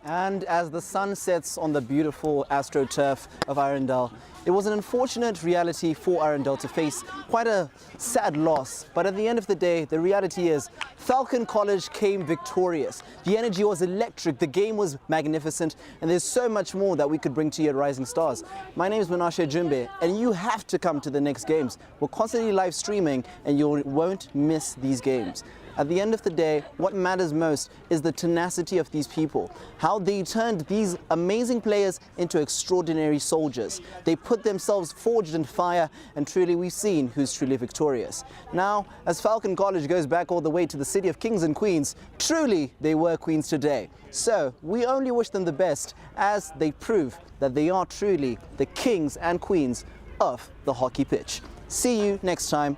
[SPEAKER 1] And as the sun sets on the beautiful AstroTurf of Arundel, it was an unfortunate reality for Arundel to face quite a sad loss. But at the end of the day, the reality is Falcon College came victorious. The energy was electric, the game was magnificent, and there's so much more that we could bring to you at Rising Stars. My name is Menashe Jumbe, and you have to come to the next games. We're constantly live streaming, and you won't miss these games. At the end of the day, what matters most is the tenacity of these people, how they turned these amazing players into extraordinary soldiers. They put themselves forged in fire, and truly we've seen who's truly victorious. Now, as Falcon College goes back all the way to the city of kings and queens, truly they were queens today. So we only wish them the best as they prove that they are truly the kings and queens of the hockey pitch. See you next time.